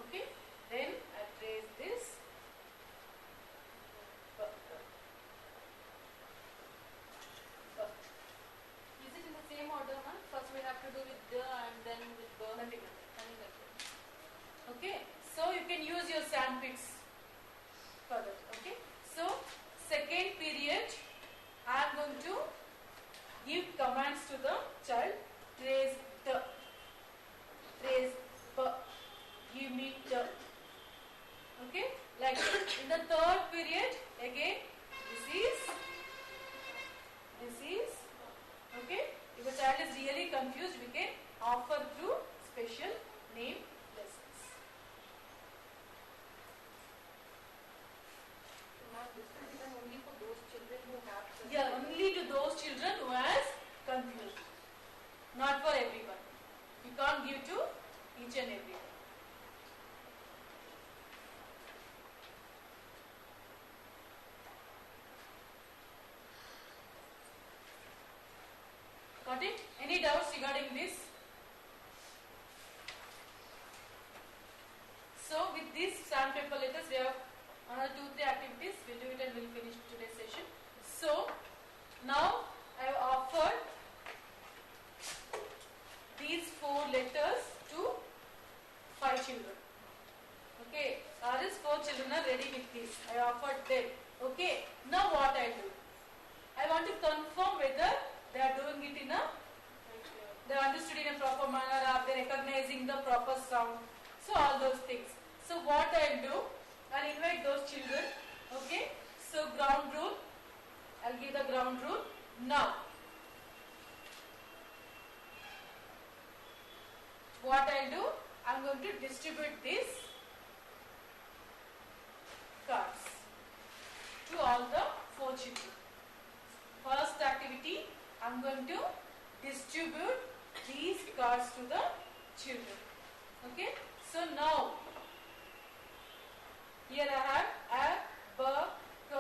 A: Okay. Then I trace this.
C: Is it in the same order, ma'am? First we have to do with the and then with the.
A: Nothing.
C: Nothing like that.
A: Okay. So you can use your sandpits for that. Okay. So second period, I am going to give commands to the child. Trace the. Trace b. Give me the. Okay. Like that. In the third period, again, this is. Okay. If the child is really confused, we can offer through special name lessons.
B: Now this will be done only for those children who have.
A: Yeah, only to those children who has confused. Not for everyone. You can't give to each and everyone. Got it? Any doubts regarding this? So with these sandpaper letters, we have another 2-3 activities. We'll do it and we'll finish today's session. So now I have offered these 4 letters to 5 children. Okay, or else 4 children are ready with this. I offered them. Okay, now what I do? I want to confirm whether they are doing it in a, they understood in a proper manner, are they recognizing the proper sound. So all those things. So what I'll do, I'll invite those children. Okay. So ground rule. I'll give the ground rule. Now, what I'll do, I'm going to distribute these cards to all the 4 children. First activity, I'm going to distribute these cards to the children. Okay. So now, here I have a, b, k,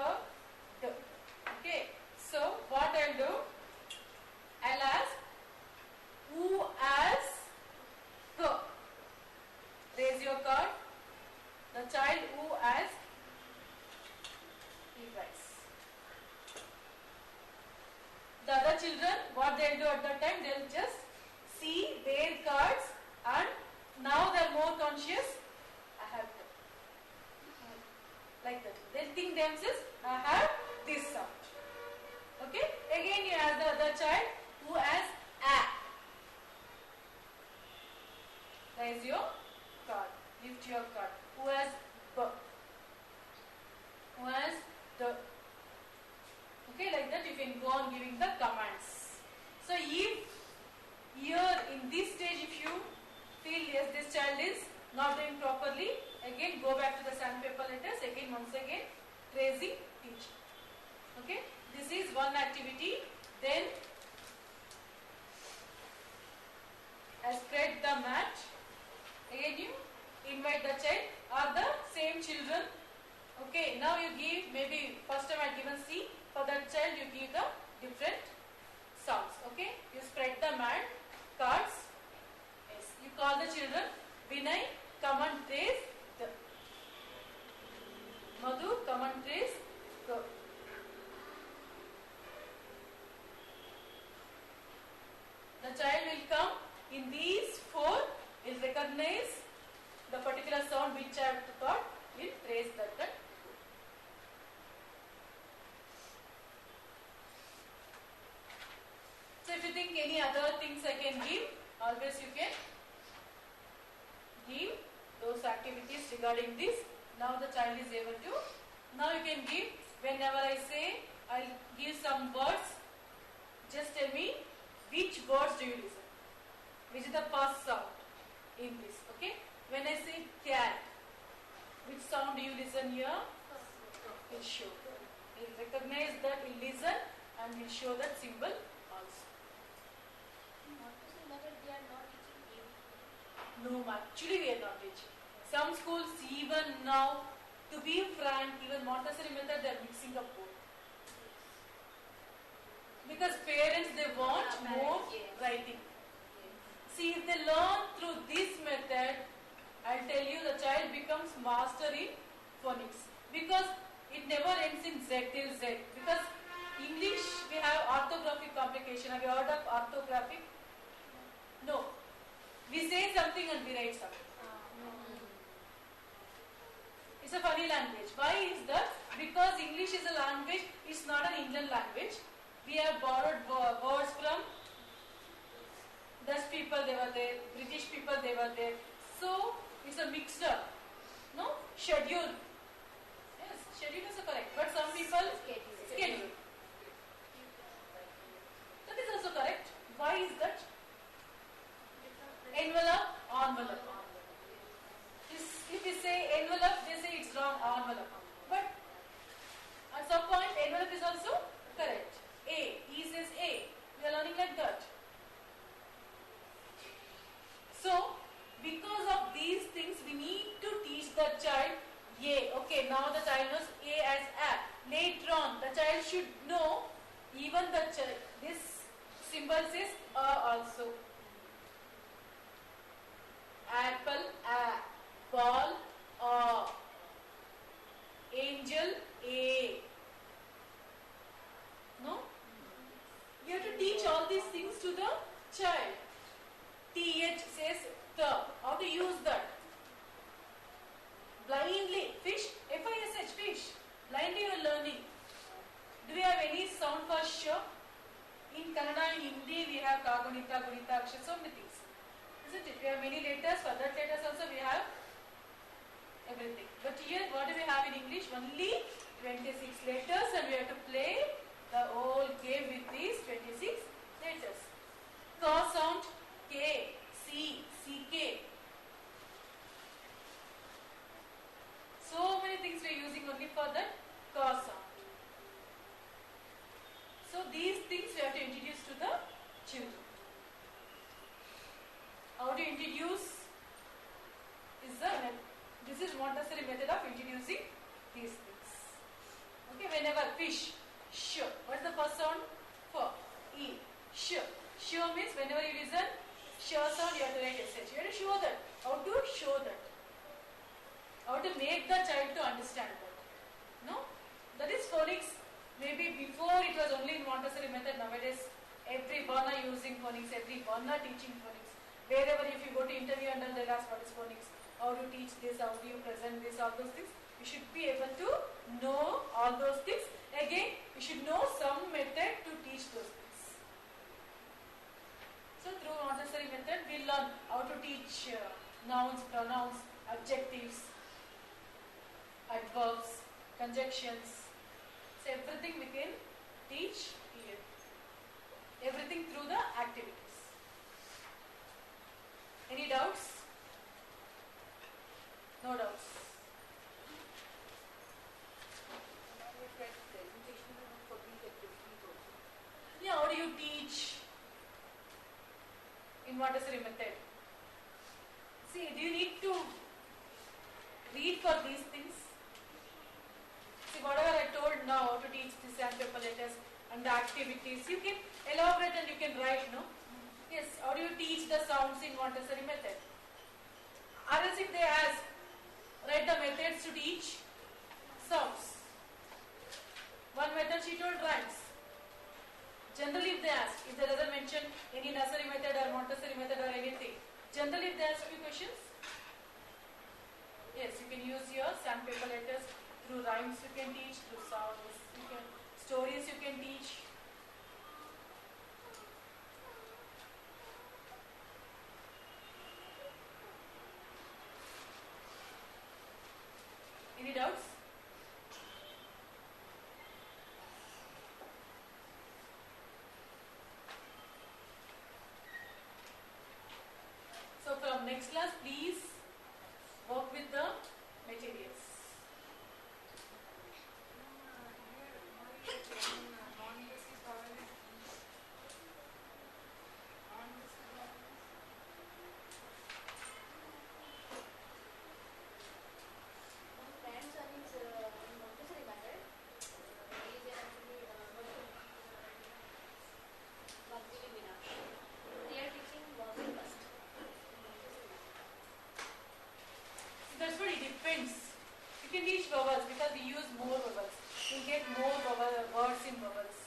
A: d. Okay. So what I'll do, I'll ask who has k. Raise your card. The child who has, he writes. The other children, what they'll do at that time, they'll just see their cards and now they're more conscious. I have them. Like that. They'll think themselves, I have this sound. Okay? Again, you have the other child who has a. Raise your card. Lift your card. Who has b? Who has the? properly. Again go back to the sandpaper letters. Again once again tracing, teaching. Okay. This is one activity. Then I spread the mat. Again you invite the child or the same children. Okay. Now you give, maybe first time I had given C. For that child you give the different sounds. Okay. You spread the mat, cards. Yes. You call the children. Vinay, come and trace the. Madhu, come and trace the. The child will come in these four, will recognize the particular sound which I have taught, will trace that. So if you think any other things I can give, always you can give those activities regarding this. Now the child is able to. Now you can give, whenever I say, I'll give some words. Just tell me which words do you listen. Which is the first sound in this. Okay. When I say cat, which sound do you listen here? Will show. Will recognize that, will listen and will show that symbol also. No, actually we are not teaching. Some schools even now, to be frank, even Montessori method they are mixing up both. Because parents they want more writing. See, if they learn through this method, I'll tell you the child becomes master in phonics. Because it never ends in Z till Z. Because English we have orthographic complication. Have you heard of orthographic? No. We say something and we write something. It's a funny language. Why is that? Because English is a language, it's not an Indian language. We have borrowed words from Dutch people, they were there, British people, they were there. So, it's a mixed up. No? Schedule. Yes, schedule is correct. But some people, schedule. That is also correct. Why is that? Envelope, envelope. If you say envelope, they say it's wrong, envelope. But at some point, envelope is also correct. A, he says A. We are learning like that. So, because of these things, we need to teach the child A. Okay, now the child knows A as A. Later on, the child should know even the child. This symbol says A also. Apple, A. Ball, A. Angel, A. No? You have to teach all these things to the child. TH says the. How to use that? Blindly. Fish, F-I-S-H, fish. Blindly you are learning. Do we have any sound for sure? In Kannada and Hindi we have Ka, Gunita, Gunita, Akshar, so many things. Isn't it? We have many letters. For that letters also we have everything. But here what do we have in English? Only 26 letters and we have to play the whole game with these 26 letters. Ka sound, K, C, CK. So many things we are using only for that ka sound. So these things we have to introduce to the children. How to introduce is this is Montessori method of introducing these things. Okay, whenever fish, sh. What is the first sound? For E. Sh. Sh means whenever you listen sh sound, you have to write SH. You have to show that. How to show that? How to make the child to understand that? No? That is phonics. Maybe before it was only in Montessori method. Nowadays, everyone are using phonics. Everyone are teaching phonics. Wherever if you go to interview and they'll ask what is phonics, how to teach this, how do you present this, all those things. You should be able to know all those things. Again, you should know some method to teach those things. So through Montessori method, we learn how to teach nouns, pronouns, adjectives, adverbs, conjunctions. So everything we can teach here. Everything through the activities. Any doubts? No doubts. Yeah, how do you teach in Montessori method? See, do you need to read for these things? See, whatever I told now to teach the sandpaper letters and the activities, you can elaborate and you can write, no? Yes, how do you teach the sounds in Montessori method? Or else if they ask, write the methods to teach sounds. One method she told rhymes. Generally if they ask, if they doesn't mention any nursery method or Montessori method or anything, generally if they ask few questions, yes, you can use your sandpaper letters. Through rhymes you can teach, through sounds, stories you can teach. Any doubts? So from next class, please work with the materials.
D: Parents are in Montessori method. These are actually Bhakti Vinash. They are teaching vowel first.
A: That's what it depends. You can teach vowels because we use more vowels. You get more words in vowels.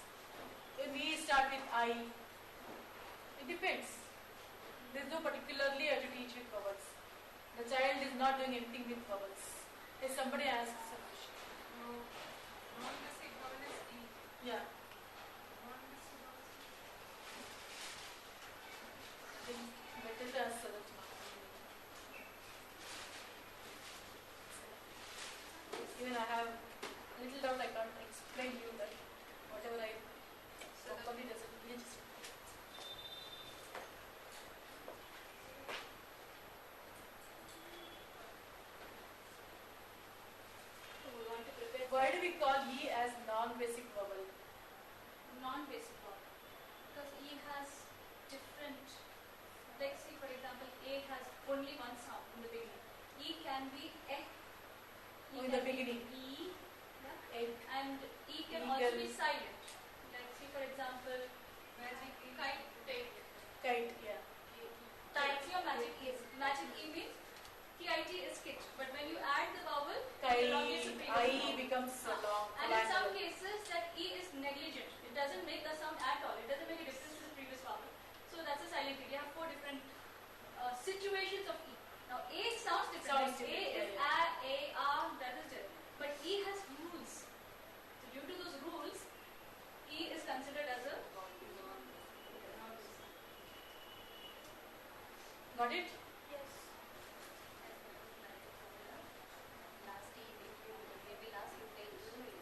A: When we start with I, it depends. There is no particularly how to teach with vowels. The child is not doing anything with vowels. If somebody asks a question. Yeah. Then better to ask Sadatma. Even I have little doubt, I can't explain you that whatever I properly doesn't just
D: So we want to prepare.
A: why do we call E as non-basic vowel?
C: Non-basic vowel. Because E has different, like see for example, A has only one sound in the beginning. E can be E.
A: Oh, in the beginning.
C: E, yeah,
A: Egg.
C: and E can
A: Eagle.
C: also be silent. Like see for example, kite, take.
A: Kite, yeah.
C: That's your magic E. Magic E means KIT is kit. But when you add the vowel,
A: Kite,
C: it elongates the previous
A: I
C: vowel.
A: becomes long.
C: And in some cases, that E is negligent. It doesn't make a sound at all. It doesn't make a difference to the previous vowel. So that's a silent E. We have four different situations of E. Now A sounds different.
A: Sounds
C: Like
A: different,
C: A is
A: yeah,
C: A, that is different. But E has rules. So due to those rules, E is considered as a
A: Got it?
D: Yes.
B: Last year, maybe last year,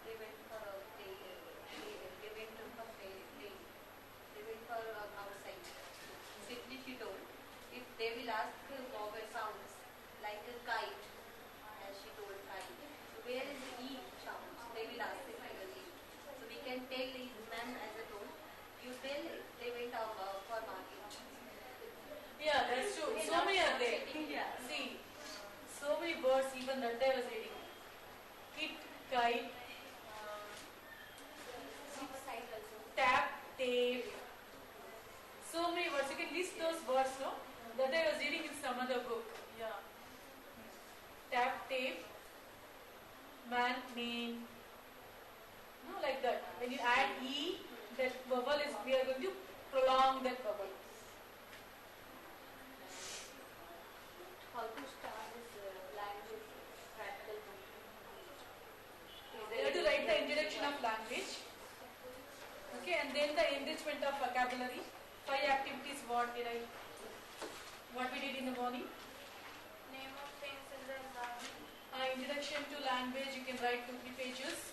B: they went for a play. They went for play. They went for outside. Simply she told, if they will ask vowel sounds like a kite, as she told kite. So where is the E sounds? They will ask similarly. So we can tell these men as a told. You tell they went for market.
A: Yeah, that's true. So many are there.
B: Yeah.
A: See, so many words even that day I was reading. Kit, kite,
D: Side also.
A: tap, tape. So many words. You can list those words, no? That day I was reading in some other book. Yeah. Tap, tape, man, name. No, like that. When you add E, that vowel is, we are going to prolong that vowel.
D: How to start this language practical
A: You have to write the introduction of language. Okay, and then the enrichment of vocabulary. 5 activities what we did in the morning.
D: Name of things in the environment.
A: Introduction to language, you can write 2-3 pages.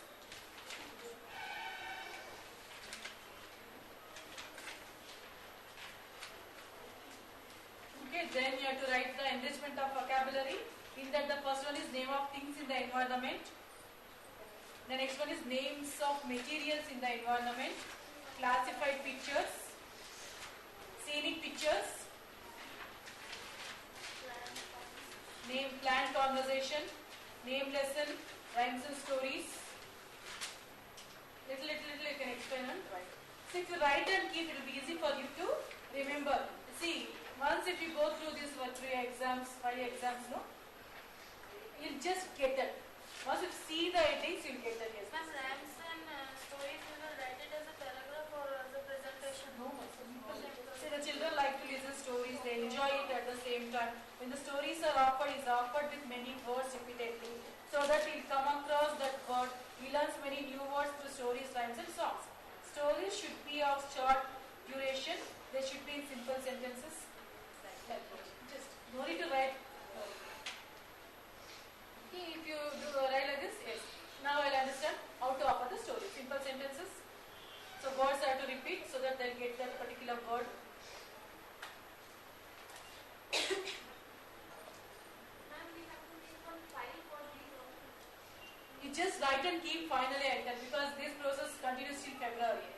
A: Okay, then you have to write the enrichment of vocabulary in that the first one is name of things in the environment. The next one is names of materials in the environment, classified pictures, scenic pictures, name planned conversation, name lesson, rhymes and stories. Little you can explain and write. So if you write and keep, it will be easy for you to remember. See, once if you go through these 3 exams, 5 exams, no, you'll just get it. Once you see the headings, you'll get it. Yes.
D: Ma'am, rhymes and stories, we will write it as a paragraph or as a presentation?
A: No, see, the children like to listen stories. They enjoy it at the same time. When the stories are offered, it's offered with many words repeatedly, so that he'll come across that word. He learns many new words through stories, rhymes, and songs. Stories should be of short duration. They should be in simple sentences. Like that. Just no need to write. Okay, if you do write like this, yes. Now I'll understand how to offer the story. Simple sentences. So words are to repeat so that they'll get that particular word.
D: Ma'am, we have to make one file for these all.
A: You just write and keep finally I tell, because this process continues till February.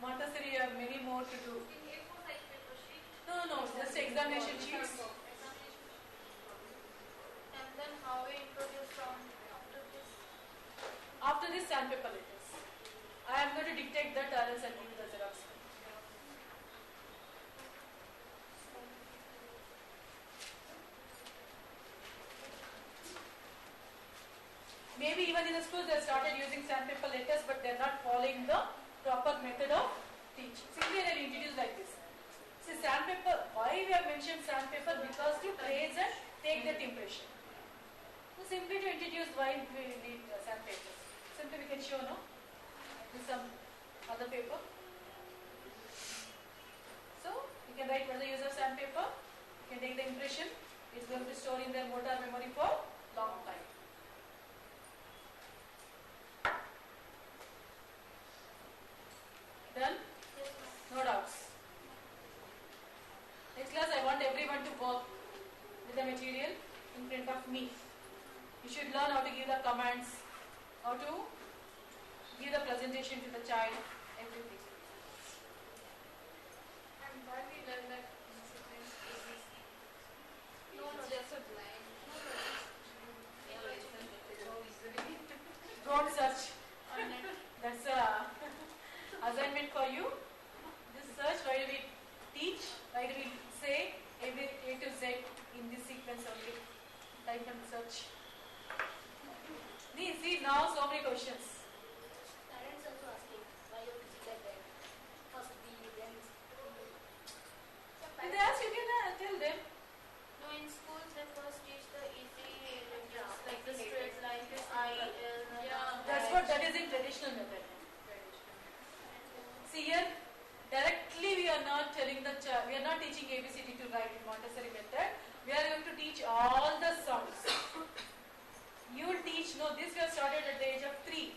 A: Montessori, you have many more to do.
D: In A4 size paper sheet.
A: No, just examination sheets.
D: And then how we introduce sound after this?
A: After this, sandpaper letters. I am going to dictate that else and give you the xerox. Maybe even in the schools they started using sandpaper letters, but they are not following the proper method of teaching. Simply they will introduce like this. See, sandpaper, why we have mentioned sandpaper? Because to trace and take that impression. So simply to introduce why we need sandpaper. Simply we can show, no? With some other paper. So you can write what is the use of sandpaper. You can take the impression. It's going to store in their motor memory for long time. Done?
D: Yes, ma'am.
A: No doubts. Next class, I want everyone to work with the material in front of me. You should learn how to give the commands, how to give the presentation to the child, everything.
D: And why we learn that in sequence ABC? No, just a blind.
A: Don't search.
D: On net.
A: That's a assignment for you. This search, why do we teach? Why do we say every A to Z in this sequence only? Type and search. See now so many questions.
D: Parents also asking why you have to like that. First B, then
A: If they ask, you can tell them.
D: no, in schools they first teach the easy letters like the straight line, this I, L.
A: That is in traditional method. See here, directly we are not telling the child, we are not teaching ABCD to write in Montessori method. We are going to teach all the sounds. You will teach, no, this we have started at the age of 3.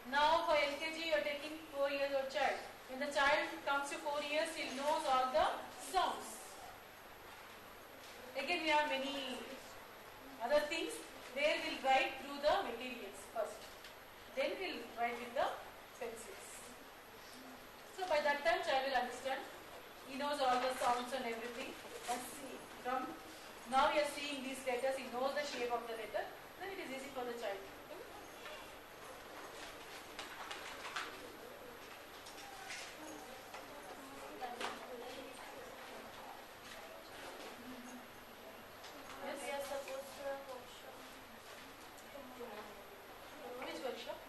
A: Now for LKG you are taking 4 years old child. When the child comes to 4 years, he knows all the sounds. Again we have many other things where we will write through the materials first. Then we will write with the pencils. So by that time child will understand. He knows all the sounds and everything. And see, from now you are seeing these letters, he knows the shape of the letter. Then it is easy for the child. Yes.
D: We are supposed to have workshop.
A: Which workshop?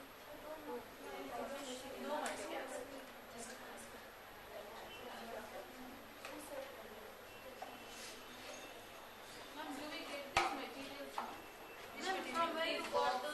A: No, my dear. Just ask.
D: Ma'am, do we get these materials?
A: Which
D: Ma'am,
A: material?
D: from where you got the